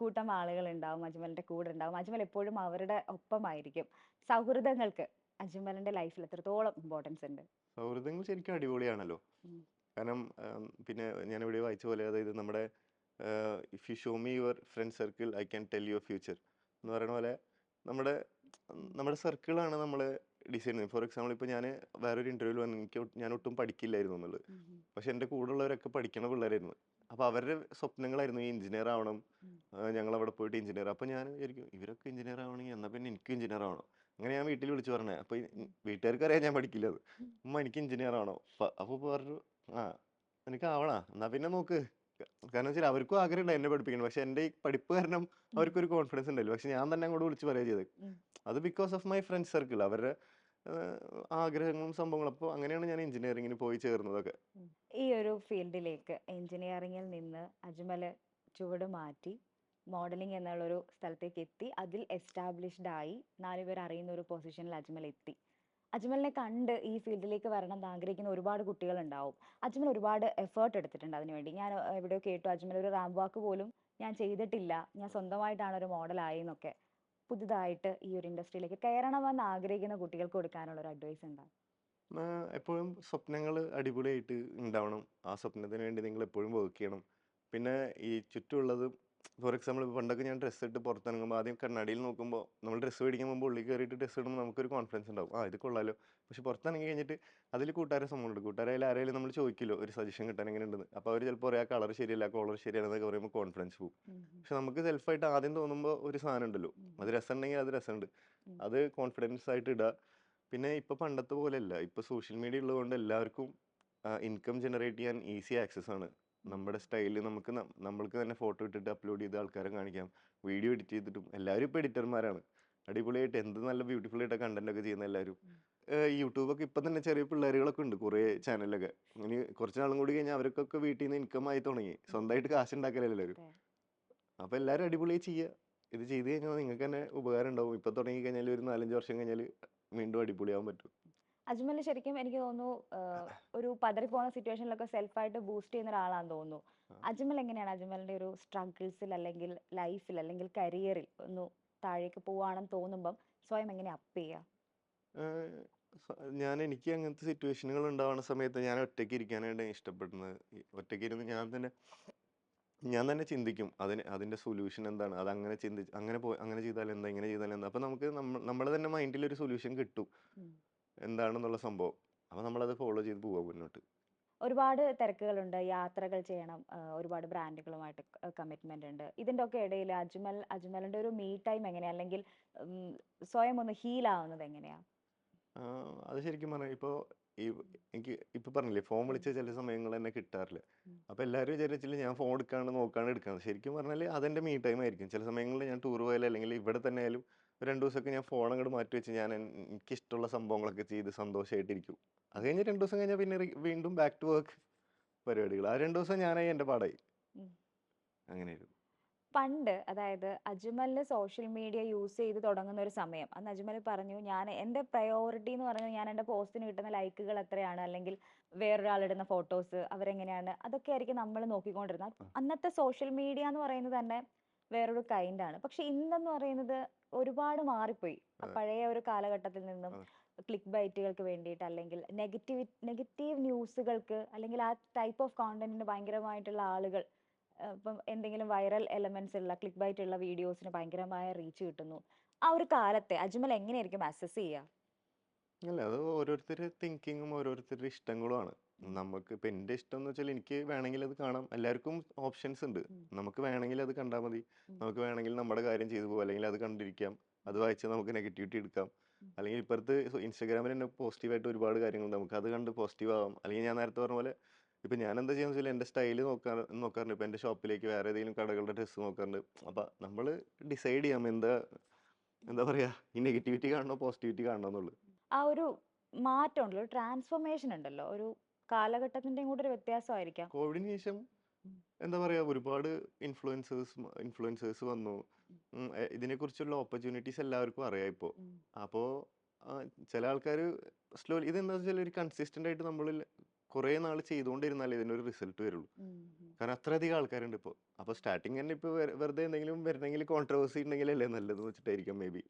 കൂട്ടം ആളുകൾ ഉണ്ടാവും, അജ്മലിന്റെ കൂടെ ഉണ്ടാവും. അജ്മൽ എപ്പോഴും അവരുടെ ഒപ്പമായിരിക്കും. സൗഹൃദങ്ങൾക്ക് അജ്മലിന്റെ ലൈഫിൽ എത്രത്തോളം ഇമ്പോർട്ടൻസ് ഉണ്ട്? സൗഹൃദങ്ങൾ ശരിക്കും അടിപൊളിയാണല്ലോ. ഉം. കാരണം പിന്നെ ഞാൻ ഇവിടെ വായിച്ച പോലെ, അതായത് നമ്മുടെ if you show me your friend circle I can tell your future എന്ന് പറയുന്ന പോലെ, നമ്മുടെ നമ്മുടെ സർക്കിളാണ് നമ്മൾ ഡിസൈൻ ചെയ്യുന്നത്. ഫോർ എക്സാമ്പിൾ, ഇപ്പോൾ ഞാൻ വേറൊരു ഇൻ്റർവ്യൂവിൽ വന്ന് ഞാൻ ഒട്ടും പഠിക്കില്ലായിരുന്നു എന്നുള്ളത്. ഉം. പക്ഷെ എൻ്റെ കൂടെയുള്ളവരൊക്കെ പഠിക്കണ പിള്ളേരായിരുന്നു. അപ്പോൾ അവരുടെ സ്വപ്നങ്ങളായിരുന്നു ഈ എഞ്ചിനീയർ ആവണം, ഉം. ഞങ്ങൾ അവിടെ പോയിട്ട് എഞ്ചിനീയർ. അപ്പോൾ ഞാൻ വിചാരിക്കും ഇവരൊക്കെ എഞ്ചിനീയർ ആവണമെങ്കിൽ എന്നാൽ പിന്നെ എനിക്ക് എഞ്ചിനീയർ ആവണം. അങ്ങനെ ഞാൻ വീട്ടിൽ വിളിച്ചു പറഞ്ഞത്. അപ്പോൾ വീട്ടുകാർക്ക് അറിയാം ഞാൻ പഠിക്കില്ല അത്. ഉമ്മ എനിക്ക് എഞ്ചിനീയർ ആവണോ? അപ്പോൾ പറഞ്ഞു, ആ എനിക്ക് ആവണ എന്നാ പിന്നെ നോക്ക്. കാരണം വെച്ചാൽ അവർക്കും ആഗ്രഹം ഉണ്ട് എന്നെ പഠിപ്പിക്കണം. പക്ഷെ എൻ്റെ ഈ പഠിപ്പ് കാരണം ഉം. അവർക്കൊരു കോൺഫിഡൻസ് ഉണ്ടല്ലോ. പക്ഷെ ഞാൻ തന്നെ അങ്ങോട്ട് വിളിച്ച് പറയുക ചെയ്തത്. ഉം. അത് because of my friend circle, അവരുടെ ആഗ്രഹങ്ങളും സംഭവങ്ങളും. അപ്പോൾ അങ്ങനെയാണ് ഞാൻ എഞ്ചിനീയറിങ്ങിന് പോയി ചേർന്നതൊക്കെ. ഉം. ഈ ഒരു ഫീൽഡിലേക്ക് എഞ്ചിനീയറിംഗിൽ നിന്ന് അജ്മൽ ചുവട് മാറ്റി മോഡലിംഗ് എന്നുള്ളൊരു സ്ഥലത്തേക്ക് എത്തി. അതിൽ എസ്റ്റാബ്ലിഷ്ഡ് ആയി 4 പേർ അറിയുന്ന ഒരു പൊസിഷനിൽ അജ്മൽ എത്തി. അജ്മലിനെ കണ്ട് ഈ ഫീൽഡിലേക്ക് വരണം എന്ന് ആഗ്രഹിക്കുന്ന ഒരുപാട് കുട്ടികളുണ്ടാവും. അജ്മൽ ഒരുപാട് എഫേർട്ട് എടുത്തിട്ടുണ്ട് അതിനുവേണ്ടി. ഞാൻ എവിടെയോ കേട്ടു അജ്മൽ ഒരു റാമ്പ് വാക്ക് പോലും ഞാൻ ചെയ്തിട്ടില്ല, ഞാൻ സ്വന്തമായിട്ടാണ് ഒരു മോഡലായി എന്നൊക്കെ. പുതുതായിട്ട് ഈ ഒരു ഇൻഡസ്ട്രിയിലേക്ക് കയറണമെന്ന് ആഗ്രഹിക്കുന്ന കുട്ടികൾക്ക് കൊടുക്കാനുള്ള ഒരു അഡ്വൈസ് എന്താ? എപ്പോഴും സ്വപ്നങ്ങൾ അടിപൊളിയായിട്ട് ഉണ്ടാവണം. ആ സ്വപ്നത്തിന് വേണ്ടി നിങ്ങൾ എപ്പോഴും വർക്ക് ചെയ്യണം. പിന്നെ ഈ ചുറ്റുമുള്ളത്, ഫോർ എക്സാമ്പിൾ പണ്ടൊക്കെ ഞാൻ ഡ്രസ്സ് ഇട്ട് പുറത്തിറങ്ങുമ്പോൾ ആദ്യം കണ്ണാടിയിൽ നോക്കുമ്പോൾ, നമ്മൾ ഡ്രസ്സ് മേടിക്കാൻ പോകുമ്പോൾ ഉള്ളിൽ കയറിയിട്ട് ഡ്രസ്സ് ഇടുമ്പോൾ നമുക്കൊരു കോൺഫിഡൻസ് ഉണ്ടാവും. ആ ഇത് കൊള്ളാലോ. പക്ഷെ പുറത്തിറങ്ങി കഴിഞ്ഞിട്ട് അതിൽ കൂട്ടുകാരെ സംഭവമുണ്ട്. കൂട്ടുകാരായാലും ആരെങ്കിലും നമ്മൾ ചോദിക്കില്ലോ ഒരു സജഷൻ കിട്ടാൻ എങ്ങനെ ഉണ്ടെന്ന്. അപ്പോൾ അവർ ചിലപ്പോൾ പറയാം കളർ ശരിയല്ല, കോളർ ശരിയാണെന്നൊക്കെ പറയുമ്പോൾ കോൺഫിഡൻസ് പോകും. ഉം. ഉം. പക്ഷെ നമുക്ക് സെൽഫായിട്ട് ആദ്യം തോന്നുമ്പോൾ ഒരു സാധനം ഉണ്ടല്ലോ, ഉം. അത് രസമുണ്ടെങ്കിൽ അത് രസമുണ്ട്. ഉം. അത് കോൺഫിഡൻസ് ആയിട്ട് ഇടുക. പിന്നെ ഇപ്പൊ പണ്ടത്തെ പോലെയല്ല. ഇപ്പൊ സോഷ്യൽ മീഡിയ ഉള്ളതുകൊണ്ട് എല്ലാവർക്കും ഇൻകം ജനറേറ്റ് ചെയ്യാൻ ഈസി ആക്സസ് ആണ്. ഉം. നമ്മുടെ സ്റ്റൈലിൽ നമ്മൾക്ക് തന്നെ ഫോട്ടോ ഇട്ടിട്ട് അപ്ലോഡ് ചെയ്ത് ആൾക്കാരെ കാണിക്കാം. വീഡിയോ എഡിറ്റ് ചെയ്തിട്ടും എല്ലാവരും ഇപ്പോൾ എഡിറ്റർമാരാണ്. അടിപൊളിയായിട്ട് എന്ത് നല്ല ബ്യൂട്ടിഫുൾ ആയിട്ട് കണ്ടന്റ് ഒക്കെ ചെയ്യുന്ന എല്ലാവരും. ഉം. യൂട്യൂബൊക്കെ ഇപ്പം തന്നെ ചെറിയ പിള്ളേരുകളൊക്കെ ഉണ്ട്, കുറേ ചാനലൊക്കെ. ഇനി കുറച്ച് നാളും കൂടി കഴിഞ്ഞാൽ അവർക്കൊക്കെ വീട്ടിൽ നിന്ന് ഇൻകം ആയി തുടങ്ങി. സ്വന്തമായിട്ട് കാശ് ഉണ്ടാക്കലല്ലോ എല്ലാവരും. അതെ. അപ്പോൾ എല്ലാവരും അടിപൊളിയായി ചെയ്യുക. ഇത് ചെയ്ത് കഴിഞ്ഞാൽ നിങ്ങൾക്ക് തന്നെ ഉപകാരം ഉണ്ടാവും. ഇപ്പൊ തുടങ്ങി കഴിഞ്ഞാൽ ഒരു 4-5 വർഷം കഴിഞ്ഞാൽ വീണ്ടും അടിപൊളിയാവാൻ പറ്റും. അജ്മൽ ശരിക്കും എനിക്ക് തോന്നുന്നു ഒരു പതറിപ്പോകുന്ന സിറ്റുവേഷനിലൊക്കെ സെൽഫായിട്ട് ബൂസ്റ്റ് ചെയ്യുന്ന ഒരാളാന്ന് തോന്നുന്നു. ആ. അജ്മൽ എങ്ങനെയാണ് അജ്മലിന്റെ ഒരു സ്ട്രഗിൾസിൽ അല്ലെങ്കിൽ ലൈഫിൽ അല്ലെങ്കിൽ കരിയറിൽ ഒന്ന് താഴേക്ക് പോവാണെന്ന് തോന്നുമ്പം സ്വയം എങ്ങനെ അപ്പ് ചെയ്യുക? എനിക്ക് അങ്ങനത്തെ സിറ്റുവേഷനുകൾ ഉണ്ടാവുന്ന സമയത്ത് ഞാൻ ഒറ്റയ്ക്ക് ഇരിക്കാനായിട്ട് ഇഷ്ടപ്പെടുന്നത്. ഒറ്റയ്ക്ക് ഇരുന്ന് ഞാൻ തന്നെ ചിന്തിക്കും അതിന്റെ സൊല്യൂഷൻ എന്താണ്, അത് അങ്ങനെ ചെയ്താൽ എന്താ, ഇങ്ങനെ ചെയ്താൽ എന്താ. അപ്പൊ നമുക്ക് നമ്മുടെ തന്നെ മൈൻഡിൽ ഒരു സൊല്യൂഷൻ കിട്ടും ഉം. എന്താണെന്നുള്ള സംഭവം. അപ്പൊ നമ്മളത് ഫോളോ ചെയ്ത് പോവാ മുന്നോട്ട്. ഒരുപാട് തിരക്കുകളുണ്ട്, യാത്രകൾ ചെയ്യണം, ഒരുപാട് ബ്രാൻഡുകളുമായിട്ട് കമ്മിറ്റ്മെന്റ് ഉണ്ട്. ഇതിന്റെ ഒക്കെ ഇടയിൽ അജ്മലിന്റെ ഒരു മീ ടൈം എങ്ങനെയാ, അല്ലെങ്കിൽ സ്വയം ഒന്ന് ഹീൽ ആവുന്നത് എങ്ങനെയാ? അത് ശരിക്കും പറഞ്ഞാൽ ഇപ്പോൾ എനിക്ക് ഇപ്പൊ പറഞ്ഞില്ലേ, ഫോൺ ഉം. വിളിച്ച ചില സമയങ്ങൾ എന്നെ കിട്ടാറില്ല. ഉം. അപ്പൊ എല്ലാവരും വിചാരിച്ചില്ല ഞാൻ ഫോൺ എടുക്കാണ്ട് നോക്കാണ്ട് എടുക്കാന്ന്. ശരിക്കും പറഞ്ഞാൽ അതെന്റെ മീ ടൈം ആയിരിക്കും. ചില സമയങ്ങളിൽ ഞാൻ ടൂർ പോയാലും അല്ലെങ്കിൽ ഇവിടെ തന്നെ ആയാലും ഒരു 2 ദിവസമൊക്കെ ഞാൻ ഫോൺ അങ്ങോട്ട് മാറ്റി വെച്ച് എനിക്കിഷ്ടമുള്ള സംഭവങ്ങളൊക്കെ ചെയ്ത് സന്തോഷമായിട്ടിരിക്കും. അത് കഴിഞ്ഞ് 2 ദിവസം കഴിഞ്ഞാൽ പിന്നെ വീണ്ടും ബാക്ക് ടു വർക്ക് പരിപാടികൾ. ആ 2 ദിവസം ഞാനായി എൻ്റെ പാടായി. ഉം. അങ്ങനെയായിരുന്നു. പണ്ട് അതായത് അജ്മലിന് സോഷ്യൽ മീഡിയ യൂസ് ചെയ്ത് തുടങ്ങുന്ന ഒരു സമയം, അന്ന് അജ്മൽ പറഞ്ഞു ഞാൻ എൻ്റെ പ്രയോറിറ്റി എന്ന് പറഞ്ഞാൽ ഞാൻ എൻ്റെ പോസ്റ്റിന് കിട്ടുന്ന ലൈക്കുകൾ എത്രയാണ്, അല്ലെങ്കിൽ വേറൊരാളിടുന്ന ഫോട്ടോസ് അവരെങ്ങനെയാണ്, അതൊക്കെ ആയിരിക്കും നമ്മൾ നോക്കിക്കൊണ്ടിരുന്നത്. ആ, അന്നത്തെ സോഷ്യൽ മീഡിയ എന്ന് പറയുന്നത് തന്നെ വേറൊരു കൈൻഡാണ്. പക്ഷെ ഇന്നെന്ന് പറയുന്നത് ഒരുപാട് മാറിപ്പോയി. ആ അതെ, പഴയ ഒരു കാലഘട്ടത്തിൽ നിന്നും അതെ. ക്ലിക്ക് ബൈറ്റുകൾക്ക് വേണ്ടിയിട്ട്, അല്ലെങ്കിൽ നെഗറ്റീവ് ന്യൂസുകൾക്ക്, അല്ലെങ്കിൽ ആ ടൈപ്പ് ഓഫ് കോണ്ടന്റിന് ഭയങ്കരമായിട്ടുള്ള ആളുകൾ, ഇപ്പം എന്തെങ്കിലും വൈറൽ എലമെന്റ്സ് ഉള്ള ക്ലിക്ക് ബൈറ്റ് ഉള്ള വീഡിയോസിന് ഭയങ്കരമായ റീച്ച് കിട്ടുന്നു. ആ ഒരു കാലത്തെ അജ്മൽ എങ്ങനെയായിരിക്കും അസസ് ചെയ്യുക? അല്ല, അത് ഓരോരുത്തരുടെ തിങ്കിങ്ങും ഓരോരുത്തരുടെ ഇഷ്ടങ്ങളുമാണ്. ഉം. നമുക്ക് ഇപ്പം എൻ്റെ ഇഷ്ടം എന്ന് വെച്ചാൽ എനിക്ക് വേണമെങ്കിൽ അത് കാണാം. എല്ലാവർക്കും ഓപ്ഷൻസ് ഉണ്ട്. ഉം. നമുക്ക് വേണമെങ്കിൽ അത് കണ്ടാൽ മതി. ഉം. നമുക്ക് വേണമെങ്കിൽ നമ്മുടെ കാര്യം ചെയ്തു പോകാം, അല്ലെങ്കിൽ അത് കണ്ടിരിക്കാം. അത് വായിച്ച് നമുക്ക് നെഗറ്റിവിറ്റി എടുക്കാം. അല്ലെങ്കിൽ ഇപ്പുറത്ത് ഇൻസ്റ്റാഗ്രാമിൽ തന്നെ പോസിറ്റീവായിട്ട് ഒരുപാട് കാര്യങ്ങളുണ്ട്. നമുക്ക് അത് കണ്ട് പോസിറ്റീവ് ആവാം. അല്ലെങ്കിൽ ഞാൻ നേരത്തെ പറഞ്ഞ പോലെ ഇപ്പം ഞാൻ എന്താ ചെയ്യുന്നത് വെച്ചാൽ എൻ്റെ സ്റ്റൈല് നോക്കാറുണ്ട്. ഇപ്പം എൻ്റെ ഷോപ്പിലേക്ക് വേറെ ഏതെങ്കിലും കടകളുടെ ഡ്രസ്സ് നോക്കാറുണ്ട്. അപ്പം നമ്മൾ ഡിസൈഡ് ചെയ്യാം എന്താ പറയുക, ഈ നെഗറ്റിവിറ്റി കാണണോ പോസിറ്റിവിറ്റി കാണണോ എന്നുള്ളത്. ആ ഒരു മാറ്റം ഉണ്ടല്ലോ, ഒരു ട്രാൻസ്ഫോർമേഷൻ ഉണ്ടല്ലോ, ഒരു കാലഘട്ടത്തിന്റെയും കൂടെ ഒരു വ്യത്യാസമായിരിക്കാം. കോവിഡിന് ശേഷം ഉം. എന്താ പറയുക, ഒരുപാട് ഇൻഫ്ലുവൻസേഴ്സ് വന്നു. ഉം. ഇതിനെക്കുറിച്ചുള്ള ഓപ്പർച്യൂണിറ്റീസ് എല്ലാവർക്കും അറിയാം ഇപ്പോൾ. ഉം. അപ്പോൾ ചില ആൾക്കാർ സ്ലോലി ഇതെന്താ വെച്ചാൽ ഒരു കൺസിസ്റ്റൻ്റ് ആയിട്ട് നമ്മൾ കുറേ നാൾ ചെയ്തുകൊണ്ടിരുന്നാലേ ഇതിനൊരു റിസൾട്ട് വരുള്ളൂ. ഉം. ഉം. കാരണം അത്രയധികം ആൾക്കാരുണ്ട് ഇപ്പോൾ. അപ്പോൾ സ്റ്റാർട്ടിങ് തന്നെ ഇപ്പോൾ വെറുതെ എന്തെങ്കിലും വരണമെങ്കിൽ കോൺട്രവേഴ്സി ഉണ്ടെങ്കിലല്ലേ നല്ലതെന്ന് വെച്ചിട്ടായിരിക്കും മേ ബി.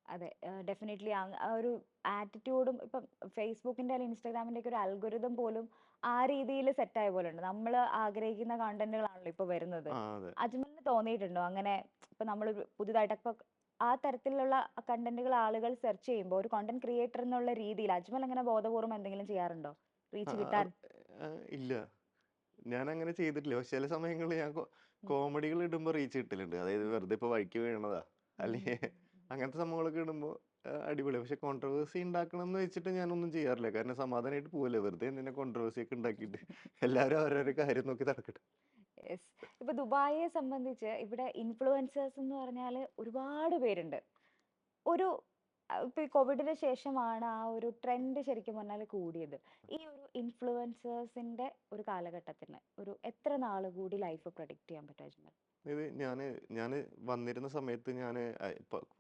അതെ, ഡെഫിനറ്റ്ലി ആ ഒരു ആറ്റിറ്റ്യൂഡും ഇപ്പം ഫേസ്ബുക്കിന്റെ അല്ലെങ്കിൽ ഇൻസ്റ്റാഗ്രാമിന്റെ ഒക്കെ ഒരു അൽഗോരിതം പോലും ആ രീതിയിൽ സെറ്റ് ആയ പോലെ ഉണ്ട്. നമ്മൾ ആഗ്രഹിക്കുന്ന കണ്ടന്റുകളാണല്ലോ ഇപ്പൊ വരുന്നത്. ആ അതെ. അജ്മലിന് തോന്നിയിട്ടുണ്ടോ അങ്ങനെ? ഇപ്പൊ നമ്മൾ പുതുതായിട്ട് ഇപ്പൊ ആ തരത്തിലുള്ള കണ്ടന്റുകൾ ആളുകൾ സെർച്ച് ചെയ്യുമ്പോൾ ഒരു കണ്ടന്റ് ക്രിയേറ്റർ എന്നുള്ള രീതിയിൽ അജ്മൽ അങ്ങനെ ബോധപൂർവ്വം എന്തെങ്കിലും ചെയ്യാറുണ്ടോ ആ, റീച്ച് ആ, കിട്ടാൻ? ഇല്ല, ഞാൻ അങ്ങനെ ചെയ്തിട്ടില്ല. പക്ഷെ ചില സമയങ്ങളിൽ ഞാൻ ഉം. കോമഡികൾ ഇടുമ്പോൾ റീച്ച് കിട്ടലുണ്ട്. അതായത് വെറുതെ ഇപ്പോൾ വഴിക്ക് വീണതാ ഉം. അല്ലെങ്കിൽ അങ്ങനത്തെ സംഭവങ്ങളൊക്കെ ഇടുമ്പോൾ അടിപൊളിയാണ്. പക്ഷെ കോൺട്രവേഴ്സി ഉണ്ടാക്കണം എന്ന് വെച്ചിട്ട് ഞാനൊന്നും ചെയ്യാറില്ല. കാരണം സമാധാനമായിട്ട് പോവല്ലേ, വെറുതെ എന്തിനാ കോൺട്രവേഴ്സി ഒക്കെ ഉണ്ടാക്കിയിട്ട്. എല്ലാവരും അവരവരുടെ കാര്യം നോക്കി നടക്കട്ടെ. യെസ്. ഇപ്പൊ ദുബായിയെ സംബന്ധിച്ച് ഇവിടെ ഇൻഫ്ലുവൻസേഴ്സ് എന്ന് പറഞ്ഞാൽ ഒരുപാട് പേരുണ്ട്. ഒരു ഇപ്പൊ ഈ കോവിഡിന് ശേഷമാണ് ആ ഒരു ട്രെൻഡ് ശരിക്കും പറഞ്ഞാൽ കൂടിയത്. ഈ ഒരു ഇൻഫ്ലുവൻസേഴ്സിന്റെ ഒരു കാലഘട്ടത്തിന് ഒരു എത്ര നാൾ കൂടി ലൈഫ് പ്രൊഡിക്റ്റ് ചെയ്യാൻ പറ്റും അജ്മൽ? ഇത് ഞാൻ വന്നിരുന്ന സമയത്ത്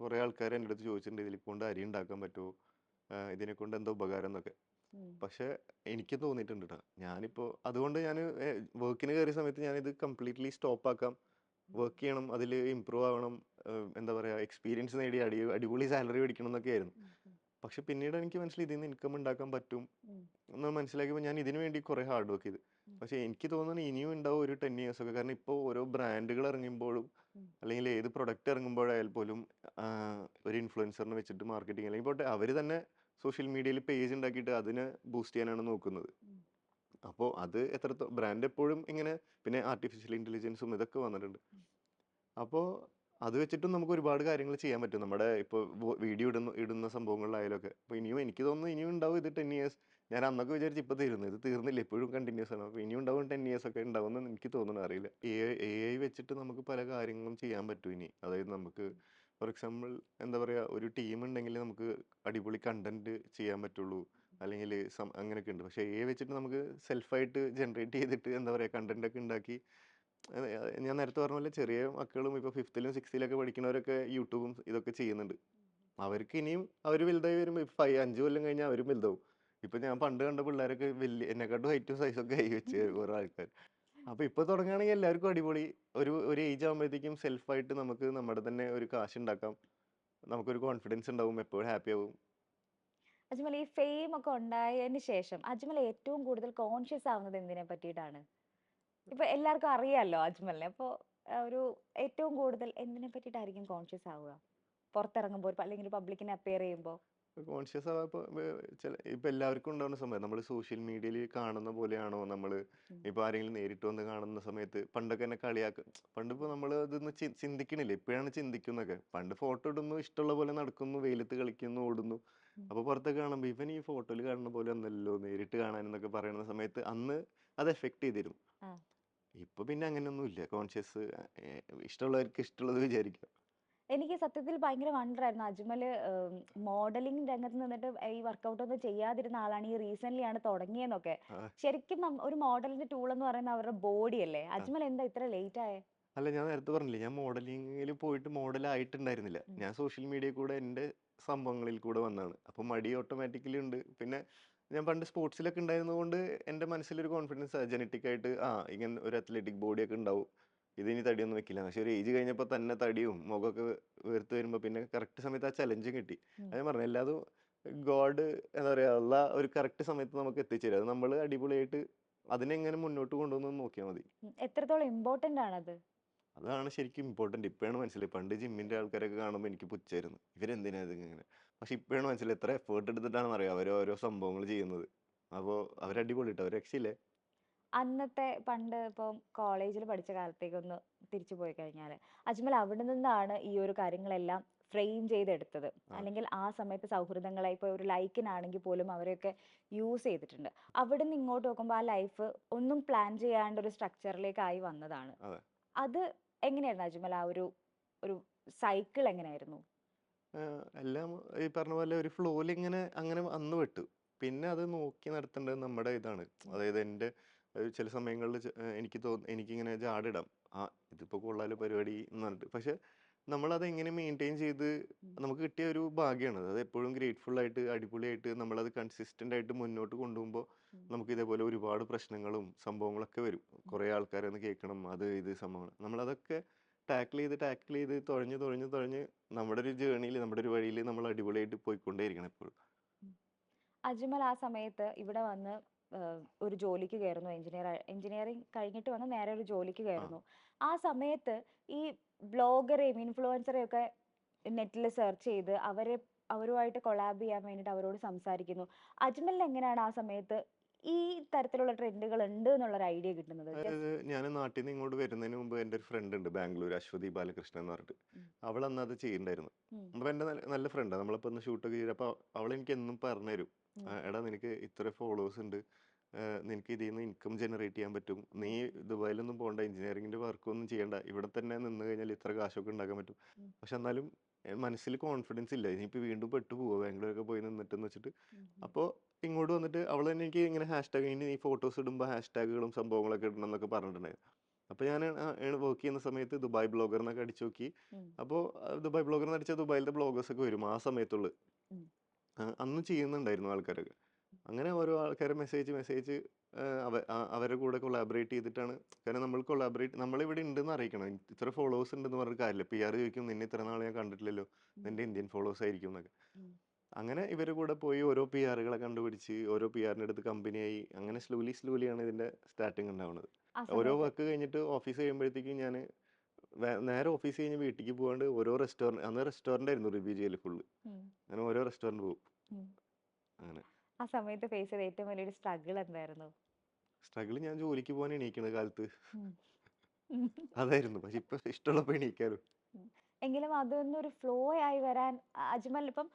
കുറേ ആൾക്കാർ എൻ്റെ അടുത്ത് ചോദിച്ചിട്ടുണ്ട്, ഇതിൽ കൊണ്ട് അരി ഉണ്ടാക്കാൻ പറ്റുമോ, ഇതിനെ കൊണ്ട് എന്താ ഉപകാരം എന്നൊക്കെ. ഉം. പക്ഷെ എനിക്ക് തോന്നിയിട്ടുണ്ട് കേട്ടോ, ഞാനിപ്പോൾ അതുകൊണ്ട് ഞാൻ വർക്കിന് കയറിയ സമയത്ത് ഞാനിത് കംപ്ലീറ്റ്ലി സ്റ്റോപ്പ് ആക്കാം, വർക്ക് ചെയ്യണം, അതിൽ ഇമ്പ്രൂവ് ആവണം, എന്താ പറയുക, എക്സ്പീരിയൻസ് നേടി അടിപൊളി സാലറി മേടിക്കണം എന്നൊക്കെ ആയിരുന്നു. ഉം. ഉം. പക്ഷെ പിന്നീട് എനിക്ക് മനസ്സിലായി ഇതിൽ നിന്ന് ഇൻകം ഉണ്ടാക്കാൻ പറ്റും ഉം. എന്ന് മനസ്സിലാക്കിയപ്പോൾ ഞാൻ ഇതിനു വേണ്ടി കുറേ ഹാർഡ് വർക്ക് ചെയ്തു. ഉം. പക്ഷെ എനിക്ക് തോന്നുന്നു ഇനിയും ഉണ്ടാവും ഒരു 10 years ഒക്കെ. കാരണം ഇപ്പോൾ ഓരോ ബ്രാൻഡുകൾ ഇറങ്ങുമ്പോഴും ഉം. അല്ലെങ്കിൽ ഏത് പ്രൊഡക്റ്റ് ഇറങ്ങുമ്പോഴായാൽ പോലും ആ, ഒരു ഇൻഫ്ലുവൻസറിനെ വെച്ചിട്ട് മാർക്കറ്റിംഗ് അല്ലെങ്കിൽ പോട്ടെ അവർ തന്നെ സോഷ്യൽ മീഡിയയിൽ പേജ് ഉണ്ടാക്കിയിട്ട് അതിനെ ബൂസ്റ്റ് ചെയ്യാനാണ് നോക്കുന്നത്. ഉം. അപ്പോൾ അത് ബ്രാൻഡ് എപ്പോഴും ഇങ്ങനെ, പിന്നെ ആർട്ടിഫിഷ്യൽ ഇൻ്റലിജൻസും ഇതൊക്കെ വന്നിട്ടുണ്ട്. അപ്പോൾ അത് വെച്ചിട്ടും നമുക്ക് ഒരുപാട് കാര്യങ്ങൾ ചെയ്യാൻ പറ്റും. നമ്മുടെ ഇപ്പോൾ വീഡിയോ ഇടുന്ന സംഭവങ്ങളിലായാലൊക്കെ. അപ്പോൾ ഇനിയും എനിക്ക് തോന്നുന്നു ഇനിയും ഉണ്ടാവും ഇത് 10 years. ഞാൻ അന്നൊക്കെ വിചാരിച്ചു ഇപ്പോൾ തീർന്നു, ഇത് തീർന്നില്ല, ഇപ്പോഴും കണ്ടിന്യൂസ് ആണ്. അപ്പോൾ ഇനിയും ഉണ്ടാവും 10 years ഒക്കെ ഉണ്ടാവുമെന്ന് എനിക്ക് തോന്നുന്നു, അറിയില്ല. AI വെച്ചിട്ട് നമുക്ക് പല കാര്യങ്ങളും ചെയ്യാൻ പറ്റും ഇനി. അതായത് നമുക്ക് ഫോർ എക്സാമ്പിൾ എന്താ പറയുക, ഒരു ടീം ഉണ്ടെങ്കിൽ നമുക്ക് അടിപൊളി കണ്ടന്റ് ചെയ്യാൻ പറ്റുള്ളൂ, അല്ലെങ്കിൽ അങ്ങനെയൊക്കെ ഉണ്ട്. പക്ഷേ AI വെച്ചിട്ട് നമുക്ക് സെൽഫായിട്ട് ജനറേറ്റ് ചെയ്തിട്ട് എന്താ പറയുക, കണ്ടന്റ് ഒക്കെ ഉണ്ടാക്കി ഞാൻ നേരത്തെ പറഞ്ഞ പോലെ ചെറിയ മക്കളും ഇപ്പോൾ 5th-ലും 6th-ലൊക്കെ പഠിക്കുന്നവരൊക്കെ യൂട്യൂബും ഇതൊക്കെ ചെയ്യുന്നുണ്ട്. അവർക്ക് ഇനിയും അവർ വലുതായി വരുമ്പോൾ 5 കൊല്ലം കഴിഞ്ഞാൽ അവരും വലുതാവും. ഇപ്പൊ ഞാൻ പണ്ട് കണ്ട പിള്ളേരൊക്കെ വലിയ എന്നെക്കാട്ടും ഹൈറ്റും സൈസൊക്കെ ആയി വെച്ച് ഓരോ ആൾക്കാർ. അപ്പൊ ഇപ്പൊ തുടങ്ങുകയാണെങ്കിൽ എല്ലാവർക്കും അടിപൊളി. ഒരു ഏജ് ആകുമ്പോഴത്തേക്കും സെൽഫായിട്ട് നമുക്ക് നമ്മുടെ തന്നെ ഒരു കാശ് ഉണ്ടാക്കാം. നമുക്കൊരു കോൺഫിഡൻസ് ഉണ്ടാവും, എപ്പോഴും ഹാപ്പി ആവും. അജ്മൽ, ഈ ഫെയിം ഒക്കെ ഉണ്ടായതിന് ശേഷം അജ്മൽ ഏറ്റവും കൂടുതൽ കോൺഷ്യസ് ആവുന്നത് എന്തിനെ പറ്റിയിട്ടാണ്? ഇപ്പൊ എല്ലാവർക്കും അറിയാലോ അജ്മലിനെ. അപ്പൊ ഒരു ഏറ്റവും കൂടുതൽ എന്തിനെ പറ്റിയിട്ടായിരിക്കും കോൺഷ്യസ് ആവുക പുറത്തിറങ്ങുമ്പോൾ അല്ലെങ്കിൽ പബ്ലിക്കിനെ അപ്പിയർ ചെയ്യുമ്പോൾ? കോൺഷ്യസ് ആവാൻ ഇപ്പൊ എല്ലാവർക്കും ഉണ്ടാവുന്ന സമയം നമ്മൾ സോഷ്യൽ മീഡിയയിൽ കാണുന്ന പോലെയാണോ നമ്മൾ ഉം. ഇപ്പൊ ആരെങ്കിലും നേരിട്ട് വന്ന് കാണുന്ന സമയത്ത്? പണ്ടൊക്കെ എന്നെ കളിയാക്കും. പണ്ട് ഇപ്പൊ നമ്മൾ ഇതൊന്നും ചിന്തിക്കണില്ല, ഇപ്പോഴാണ് ചിന്തിക്കുന്നൊക്കെ. പണ്ട് ഫോട്ടോ ഇടുന്നു, ഇഷ്ടമുള്ള പോലെ നടക്കുന്നു, വെയിലത്ത് കളിക്കുന്നു, ഓടുന്നു. ഉം. അപ്പൊ പുറത്തൊക്കെ കാണുമ്പോൾ ഇവൻ ഈ ഫോട്ടോയിൽ കാണുന്ന പോലെ ഒന്നല്ലോ നേരിട്ട് കാണാൻ എന്നൊക്കെ പറയുന്ന സമയത്ത് അന്ന് അത് എഫക്ട് ചെയ്തിരുന്നു. ആ. ഇപ്പൊ പിന്നെ അങ്ങനെയൊന്നും ഇല്ല. കോൺഷ്യസ്, ഇഷ്ടമുള്ളവർക്ക് ഇഷ്ടമുള്ളത് വിചാരിക്കാം. എനിക്ക് സത്യത്തിൽ ഭയങ്കര വണ്ടർ ആയിരുന്നു അജ്മൽ മോഡലിംഗ് രംഗത്ത് നിന്നിട്ട് ഈ വർക്കൗട്ട് ഒന്നും ചെയ്യാതിരുന്ന ആളാണ് ഈ റീസെന്റ് ആണ് തുടങ്ങിയെന്നൊക്കെ. ആ, ശരിക്കും ഒരു മോഡലിന്റെ ടൂൾ എന്ന് പറയുന്നത് അവരുടെ ബോഡി അല്ലേ? ആ. അജ്മൽ എന്താ ഇത്ര ലേറ്റ് ആയേ? അല്ല, ഞാൻ നേരത്തെ പറഞ്ഞില്ലേ, ഞാൻ മോഡലിങ്ങിൽ പോയിട്ട് മോഡലായിട്ടുണ്ടായിരുന്നില്ല. ഉം. ഞാൻ സോഷ്യൽ മീഡിയ കൂടെ എൻ്റെ സംഭവങ്ങളിൽ കൂടെ വന്നതാണ്. അപ്പോൾ മടി ഓട്ടോമാറ്റിക്കലി ഉണ്ട്. പിന്നെ ഞാൻ പണ്ട് സ്പോർട്സിലൊക്കെ ഉണ്ടായിരുന്നതുകൊണ്ട് എൻ്റെ മനസ്സിലൊരു കോൺഫിഡൻസ് ജനറ്റിക് ആയിട്ട്, ഇങ്ങനെ ഒരു അത്ലറ്റിക് ബോഡിയൊക്കെ ഉണ്ടാവും, ഇതിനി തടിയൊന്നും വെക്കില്ല. പക്ഷേ ഒരു ഏജ് കഴിഞ്ഞപ്പോൾ തന്നെ തടിയും മുഖമൊക്കെ വീർത്ത് വരുമ്പോൾ പിന്നെ കറക്റ്റ് സമയത്ത് ആ ചലഞ്ചും കിട്ടി. ഉം. അത് ഞാൻ പറഞ്ഞു, എല്ലാതും ഗോഡ് എന്താ പറയുക, ഉള്ള ഒരു കറക്റ്റ് സമയത്ത് നമുക്ക് എത്തിച്ചേരും. അത് നമ്മൾ അടിപൊളിയായിട്ട് അതിനെങ്ങനെ മുന്നോട്ട് കൊണ്ടുപോകുന്നത് നോക്കിയാൽ മതി. എത്രത്തോളം ഇമ്പോർട്ടന്റ് ആണത്? അതാണ് ശരിക്കും ഇമ്പോർട്ടന്റ്. ഇപ്പോഴാണ് മനസ്സിലായി. പണ്ട് ജിമ്മിന്റെ ആൾക്കാരൊക്കെ കാണുമ്പോൾ എനിക്ക് പുച്ഛായിരുന്നു, ഇവരെന്തിനാ ഇതിങ്ങനെ. പക്ഷെ ഇപ്പോഴാണ് മനസ്സിലായി എത്ര എഫേർട്ട് എടുത്തിട്ടാണെന്ന് അറിയാം അവർ ഓരോ സംഭവങ്ങൾ ചെയ്യുന്നത്. അപ്പോൾ അവരടിപൊളി കേട്ടോ, അവർ രക്ഷയില്ലേ. അന്നത്തെ പണ്ട് ഇപ്പം കോളേജിൽ പഠിച്ച കാലത്തേക്ക് ഒന്ന് തിരിച്ചു പോയി കഴിഞ്ഞാൽ അജ്മൽ അവിടെ നിന്നാണ് ഈ ഒരു കാര്യങ്ങളെല്ലാം ഫ്രെയിം ചെയ്തെടുത്തത്. ആ അല്ലെങ്കിൽ ആ സമയത്ത് സൗഹൃദങ്ങളെ ഇപ്പൊ ഒരു ലൈക്കിനാണെങ്കിൽ പോലും അവരെയൊക്കെ യൂസ് ചെയ്തിട്ടുണ്ട്. അവിടുന്ന് ഇങ്ങോട്ട് നോക്കുമ്പോൾ ആ ലൈഫ് ഒന്നും പ്ലാൻ ചെയ്യാണ്ട് ഒരു സ്ട്രക്ചറിലേക്കായി വന്നതാണ്. അതെ. അത് എങ്ങനെയായിരുന്നു അജ്മൽ? ആ ഒരു ഒരു സൈക്കിൾ എങ്ങനെയായിരുന്നു? എല്ലാം ഈ പറഞ്ഞ പോലെ ഒരു ഫ്ലോയിൽ ഇങ്ങനെ അങ്ങനെ വന്നു വിട്ടു. പിന്നെ അത് നോക്കി നടത്തേണ്ടത് നമ്മുടെ ഇതാണ്. ഉം, അതായത് എൻ്റെ ചില സമയങ്ങളിൽ എനിക്കിങ്ങനെ ജാടിടാം. ആ ഇതിപ്പോ കൊള്ളാലോ പരിപാടി എന്ന് പറഞ്ഞിട്ട്. പക്ഷെ നമ്മളത് എങ്ങനെ മെയിൻറ്റെയിൻ ചെയ്ത് ഉം, നമുക്ക് കിട്ടിയ ഒരു ഭാഗ്യമാണ്. അത് എപ്പോഴും ഗ്രേറ്റ്ഫുൾ ആയിട്ട് അടിപൊളിയായിട്ട് നമ്മളത് കൺസിസ്റ്റന്റ് ആയിട്ട് മുന്നോട്ട് കൊണ്ടുപോകുമ്പോൾ ഉം, നമുക്ക് ഇതേപോലെ ഒരുപാട് പ്രശ്നങ്ങളും സംഭവങ്ങളൊക്കെ വരും. ഉം, കുറേ ആൾക്കാരെ ഒന്ന് കേൾക്കണം, അത് ഇത് സംഭവങ്ങൾ. നമ്മളതൊക്കെ ടാക്കിൾ ചെയ്ത് തുഴഞ്ഞ് നമ്മുടെ ഒരു ജേണിയിൽ നമ്മുടെ ഒരു വഴിയിൽ നമ്മൾ അടിപൊളിയായിട്ട് പോയിക്കൊണ്ടേയിരിക്കണം എപ്പോഴും. ഉം. അജ്മൽ ആ സമയത്ത് ഇവിടെ വന്ന് ഒരു ജോലിക്ക് കയറുന്നു. എഞ്ചിനീയറിംഗ് കഴിഞ്ഞിട്ട് വന്ന് നേരെ ഒരു ജോലിക്ക് ആ കയറുന്നു. ആ സമയത്ത് ഈ ബ്ലോഗറെയും ഇൻഫ്ലുവൻസറെയും ഒക്കെ നെറ്റിൽ സെർച്ച് ചെയ്ത് അവരുമായിട്ട് കൊളാബ് ചെയ്യാൻ വേണ്ടിയിട്ട് അവരോട് സംസാരിക്കുന്നു. അജ്മലിന് എങ്ങനെയാണ് ആ സമയത്ത് ഈ തരത്തിലുള്ള ട്രെൻഡുകൾ ഉണ്ട് എന്നുള്ളൊരു ഐഡിയ കിട്ടുന്നത്? അതായത് ഞാൻ നാട്ടിൽ നിന്ന് ഇങ്ങോട്ട് വരുന്നതിന് മുമ്പ് എൻ്റെ ഒരു ഫ്രണ്ട് ഉണ്ട് ബാംഗ്ലൂർ, അശ്വതി ബാലകൃഷ്ണൻ എന്ന് പറഞ്ഞിട്ട്. ഉം, അവൾ അന്ന് അത് ചെയ്യുന്നുണ്ടായിരുന്നു. ഉം, അപ്പോൾ എൻ്റെ നല്ല ഫ്രണ്ടാണ്. നമ്മളിപ്പോൾ ഒന്ന് ഷൂട്ടൊക്കെ ചെയ്തപ്പോൾ അവൾ എനിക്ക് എന്നും പറഞ്ഞു തരും, ഉം, എടാ നിനക്ക് ഇത്ര ഫോളോവേഴ്സ് ഉണ്ട്, നിനക്ക് ഇതിൽ നിന്ന് ഇൻകം ജനറേറ്റ് ചെയ്യാൻ പറ്റും, നീ ഉം, ദുബായിലൊന്നും പോകണ്ട, എഞ്ചിനീയറിംഗിൻ്റെ വർക്കൊന്നും ചെയ്യണ്ട, ഇവിടെ തന്നെ നിന്ന് കഴിഞ്ഞാൽ ഇത്ര കാശൊക്കെ ഉണ്ടാക്കാൻ പറ്റും. ഉം, പക്ഷെ എന്നാലും മനസ്സിൽ കോൺഫിഡൻസ് ഇല്ല, ഇനിയിപ്പോൾ വീണ്ടും പെട്ടു പോവുക ബാംഗ്ലൂരൊക്കെ പോയി നിന്നിട്ടെന്ന് വെച്ചിട്ട്. ഉം, അപ്പോൾ ഇങ്ങോട്ട് വന്നിട്ട് അവൾ തന്നെ എനിക്ക് ഇങ്ങനെ ഹാഷ്ടാഗ്, ഇനി നീ ഫോട്ടോസ് ഇടുമ്പോൾ ഹാഷ്ടാഗുകളും സംഭവങ്ങളൊക്കെ ഇടണം എന്നൊക്കെ പറഞ്ഞിട്ടുണ്ടായിരുന്നു. അപ്പോൾ ഞാൻ വർക്ക് ചെയ്യുന്ന സമയത്ത് ദുബായ് ബ്ലോഗർ എന്നൊക്കെ അടിച്ചു നോക്കി. ഉം, അപ്പോൾ ദുബായ് ബ്ലോഗർ എന്ന് അടിച്ചാൽ ദുബായിലത്തെ ബ്ലോഗേഴ്സൊക്കെ വരും ആ സമയത്തുള്ളു. ഉം, അന്ന് ചെയ്യുന്നുണ്ടായിരുന്നു ആൾക്കാരൊക്കെ. അങ്ങനെ ഓരോ ആൾക്കാരെ മെസ്സേജ് അവരുടെ കൂടെ കൊളാബറേറ്റ് ചെയ്തിട്ടാണ്. കാരണം നമ്മളിവിടെ ഉണ്ടെന്ന് അറിയിക്കണം. ഇത്ര ഫോളോവേഴ്സ് ഉണ്ടെന്ന് പറഞ്ഞിട്ട് കാര്യമില്ല. PR ചോദിക്കും, നിന്നെ ഇത്ര നാൾ ഞാൻ കണ്ടിട്ടില്ലല്ലോ, ഉം, നിന്റെ ഇന്ത്യൻ ഫോളോവേഴ്സ് ആയിരിക്കും എന്നൊക്കെ. ഉം. അങ്ങനെ ഇവരുടെ കൂടെ പോയി ഓരോ PRകളെ കണ്ടുപിടിച്ച് ഓരോ PRന്റെ അടുത്ത് കമ്പനിയായി. അങ്ങനെ സ്ലോലി ആണ് ഇതിന്റെ സ്റ്റാർട്ടിങ് ഉണ്ടാവുന്നത്. ആ ഓരോ സമയത്ത് വർക്ക് കഴിഞ്ഞിട്ട് ഓഫീസ് കഴിയുമ്പോഴത്തേക്കും ഞാൻ നേരെ ഓഫീസ് കഴിഞ്ഞ് വീട്ടിലേക്ക് പോകാണ്ട് ഓരോ അന്ന് റെസ്റ്റോറൻ്റ് ആയിരുന്നു റിവ്യൂ ചെയ്യൽ ഫുള്ള്. ഉം, അങ്ങനെ ഓരോ റെസ്റ്റോറൻറ്റ് പോകും. ഉം. അങ്ങനെ ആ സമയത്ത് ഫേസ് ചെയ്ത ഏറ്റവും വലിയൊരു സ്ട്രഗിൾ എന്തായിരുന്നു? സ്ട്രഗിൾ ഞാൻ ജോലിക്ക് പോകാൻ എണീക്കണ കാലത്ത് ഉം. ഉം. അതായിരുന്നു. പക്ഷെ ഇപ്പൊ ഇഷ്ടമുള്ളപ്പോൾ എണീക്കാലോ. ഉം. എങ്കിലും അതൊന്നും ഒരു ഫ്ലോ ആയി വരാൻ അജ്മൽ ഇപ്പം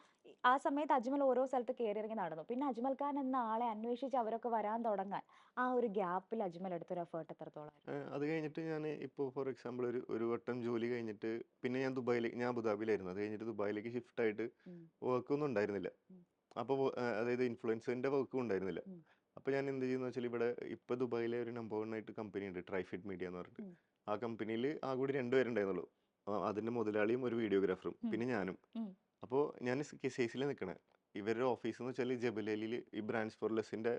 ആ സമയത്ത് അജ്മൽ ഓരോ സ്ഥലത്ത് കയറിയിറങ്ങി നടന്നു. പിന്നെ അജ്മൽ ഖാൻ എന്ന ആളെ അന്വേഷിച്ച് അവരൊക്കെ വരാൻ തുടങ്ങാൻ ആ ഒരു ഗ്യാപ്പിൽ അജ്മൽ എടുത്തൊരു എഫേർട്ട് എത്രത്തോളമായിരുന്നു? അത് കഴിഞ്ഞിട്ട് ഞാൻ ഇപ്പോൾ ഫോർ എക്സാമ്പിൾ ഒരു വട്ടം ജോലി കഴിഞ്ഞിട്ട് പിന്നെ ഞാൻ അബുദാബിയിലായിരുന്നു. അത് കഴിഞ്ഞിട്ട് ദുബായിലേക്ക് ഷിഫ്റ്റ് ആയിട്ട് ഉം, വർക്കൊന്നും ഉണ്ടായിരുന്നില്ല. ഉം, അപ്പോൾ അതായത് ഇൻഫ്ലുവൻസറിൻ്റെ വർക്കും ഉണ്ടായിരുന്നില്ല. ഉം, അപ്പോൾ ഞാൻ എന്ത് ചെയ്യുന്നു വെച്ചാൽ ഇവിടെ ഇപ്പോൾ ദുബായിലെ ഒരു നമ്പർ 1 ആയിട്ട് കമ്പനി ഉണ്ട്, ട്രൈഫിഡ് മീഡിയ എന്ന് പറഞ്ഞിട്ട്. ഉം, ആ കമ്പനിയിൽ ആ കൂടി 2 പേരുണ്ടായിരുന്നുള്ളൂ. അതിൻ്റെ മുതലാളിയും ഒരു വീഡിയോഗ്രാഫറും ഉം, പിന്നെ ഞാനും. ഉം, അപ്പോൾ ഞാൻ കേസിൽ നിൽക്കണേ. ഇവരുടെ ഓഫീസ് എന്ന് വെച്ചാൽ ജബലലിയിൽ ഈ ബ്രാഞ്ച് ഫോർ ലെസ്സിൻ്റെ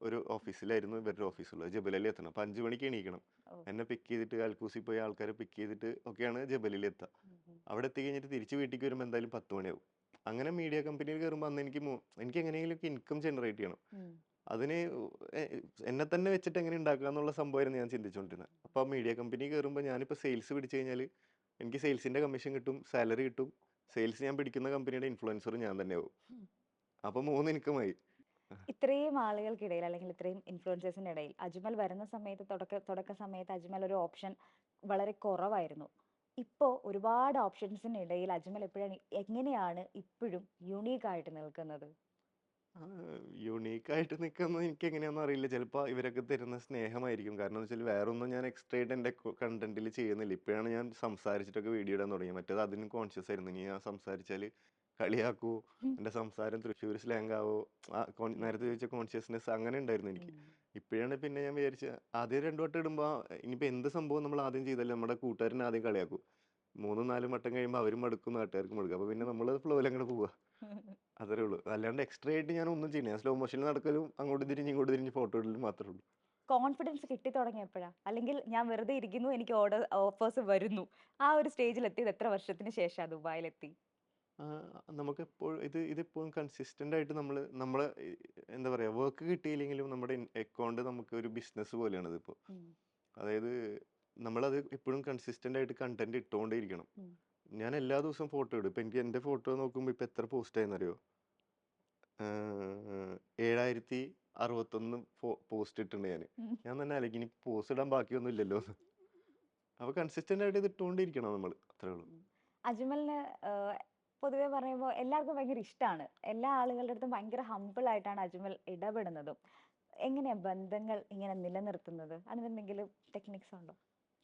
ഒരു ഓഫീസിലായിരുന്നു ഇവരുടെ ഓഫീസുള്ളത്. ജബലലി എത്തണം. അപ്പോൾ 5 മണിക്ക് എണീക്കണം. ഓ, എന്നെ പിക്ക് ചെയ്തിട്ട് അൽക്കൂസി പോയി ആൾക്കാരെ പിക്ക് ചെയ്തിട്ട് ഒക്കെയാണ് ജബലലിൽ എത്തുക. ഉം, ഉം, അവിടെ എത്തി കഴിഞ്ഞിട്ട് തിരിച്ച് വീട്ടിലേക്ക് വരുമ്പോൾ എന്തായാലും 10 മണിയാവും. അങ്ങനെ മീഡിയ കമ്പനിയിൽ കയറുമ്പോൾ അന്ന് എനിക്ക് എങ്ങനെയെങ്കിലും ഇൻകം ജനറേറ്റ് ചെയ്യണം. ഉം, അതിന് എ- എന്നെ തന്നെ വെച്ചിട്ട് എങ്ങനെ ഉണ്ടാക്കുക എന്നുള്ള സംഭവമായിരുന്നു ഞാൻ ചിന്തിച്ചുകൊണ്ടിരുന്നത്. അപ്പോൾ മീഡിയ കമ്പനി കയറുമ്പോൾ ഞാനിപ്പോൾ സെയിൽസ് പിടിച്ചു കഴിഞ്ഞാൽ എനിക്ക് സെയിൽസിൻ്റെ കമ്മീഷൻ കിട്ടും, സാലറി കിട്ടും. സെയിൽസ് ഞാൻ പിടിക്കുന്ന കമ്പനിയുടെ ഇൻഫ്ലുവൻസർ ഞാൻ തന്നെയാവും. ഉം. അപ്പോൾ 3 ഇൻകമായി. ഇത്രയും ആളുകൾക്കിടയിൽ അല്ലെങ്കിൽ ഇത്രയും ഇൻഫ്ലുവൻസേഴ്സിന്റെ ഇടയിൽ അജ്മൽ വരുന്ന സമയത്ത് തുടക്ക സമയത്ത് അജ്മൽ ഒരു ഓപ്ഷൻ വളരെ കുറവായിരുന്നു. ഇപ്പോ ഒരുപാട് ഓപ്ഷൻസിനിടയിൽ അജ്മൽ എങ്ങനെയാണ് ഇപ്പോഴും യുണീക്ക് ആയിട്ട് നിൽക്കുന്നത്? യുണീക്കായിട്ട് നിൽക്കുന്നത് എനിക്ക് എങ്ങനെയാണെന്ന് അറിയില്ല. ചിലപ്പോൾ ഇവരൊക്കെ തരുന്ന സ്നേഹമായിരിക്കും. കാരണം എന്ന് വെച്ചാൽ വേറെ ഒന്നും ഞാൻ എക്സ്ട്രാ ആയിട്ട് എൻ്റെ കണ്ടന്റിൽ ചെയ്യുന്നില്ല. ഇപ്പോഴാണ് ഞാൻ സംസാരിച്ചിട്ടൊക്കെ വീഡിയോ ഇടാൻ തുടങ്ങിയത്. മറ്റേത് അതിനും കോൺഷ്യസ് ആയിരുന്നു. ഇനി ഞാൻ സംസാരിച്ചാൽ കളിയാക്കൂ, ഉം, എൻ്റെ സംസാരം തൃശ്ശൂർ സ്ലാങ് ആവോ, നേരത്തെ ചോദിച്ച കോൺഷ്യസ്നെസ് അങ്ങനെ ഉണ്ടായിരുന്നു എനിക്ക്. ഉം, ഇപ്പോഴാണ് പിന്നെ ഞാൻ വിചാരിച്ചത് ആദ്യം 2 വട്ടം ഇടുമ്പോൾ ഇനിയിപ്പോൾ എന്ത് സംഭവം നമ്മൾ ആദ്യം ചെയ്താലും നമ്മുടെ കൂട്ടുകാരനെ ആദ്യം കളിയാക്കും. 3-4 വട്ടം കഴിയുമ്പോൾ അവരും മടുക്കും, നാട്ടുകാർക്കും മടുക്കും. അപ്പോൾ പിന്നെ നമ്മൾ ഫ്ലോയിൽ അങ്ങോട്ട് പോവുക. അത്രേ ഉള്ളൂ. അല്ലാണ്ട് എക്സ്ട്രാ ആയിട്ട് ഞാൻ ഒന്നും ചെയ്യണില്ല. ഞാൻ സ്ലോ മോഷനിൽ നടക്കലും അങ്ങോട്ട് തിരിഞ്ഞ് ഇങ്ങോട്ട് തിരിഞ്ഞ് ഫോട്ടോ ഇടലും മാത്രമേ ഉള്ളൂ. കോൺഫിഡൻസ് കിട്ടി തുടങ്ങിയപ്പോഴാ? അല്ലെങ്കിൽ ഞാൻ വെറുതെ ഇരിക്കുന്നു, എനിക്ക് ഓഫേഴ്സ് വരുന്നു, ആ ഒരു സ്റ്റേജിൽ എത്തിയത് എത്ര വർഷത്തിന് ശേഷം ദുബായിലെത്തി? നമുക്കെപ്പോഴും ഇതിപ്പോഴും കൺസിസ്റ്റന്റ് ആയിട്ട് നമ്മളെ എന്താ പറയുക, വർക്ക് കിട്ടിയില്ലെങ്കിലും നമ്മുടെ അക്കൗണ്ട് നമുക്ക് ഒരു ബിസിനസ് പോലെയാണ് ഇതിപ്പോൾ. ഉം, അതായത് നമ്മളത് എപ്പോഴും കൺസിസ്റ്റന്റ് ആയിട്ട് കണ്ടന്റ് ഇട്ടുകൊണ്ടേയിരിക്കണം. ഉം, ഞാൻ എല്ലാ ദിവസവും ഫോട്ടോ ഇടും. ഇപ്പം എനിക്ക് എൻ്റെ ഫോട്ടോ നോക്കുമ്പോൾ ഇപ്പം എത്ര പോസ്റ്റ് ആയെന്നറിയോ? 7061 പോസ്റ്റ് ഇട്ടിട്ടുണ്ട് ഞാൻ. ഉം, ഞാൻ തന്നെ ആലോചിക്കും ഇനി പോസ്റ്റ് ഇടാൻ ബാക്കിയൊന്നും ഇല്ലല്ലോ എന്ന്. അപ്പോൾ കൺസിസ്റ്റന്റ് ആയിട്ട് ഇത് ഇട്ടുകൊണ്ടിരിക്കണം നമ്മൾ, അത്രേ ഉള്ളൂ. ഉം. അജ്മലിന് പൊതുവെ പറയുമ്പോൾ എല്ലാവർക്കും ഭയങ്കര ഇഷ്ടമാണ്. എല്ലാ ആളുകളുടെ അടുത്തും ഭയങ്കര ഹമ്പിൾ ആയിട്ടാണ് അജ്മൽ ഇടപെടുന്നതും. എങ്ങനെയാ ബന്ധങ്ങൾ ഇങ്ങനെ നിലനിർത്തുന്നത്? അതിനെന്തെങ്കിലും ടെക്നിക്സ് ഉണ്ടോ?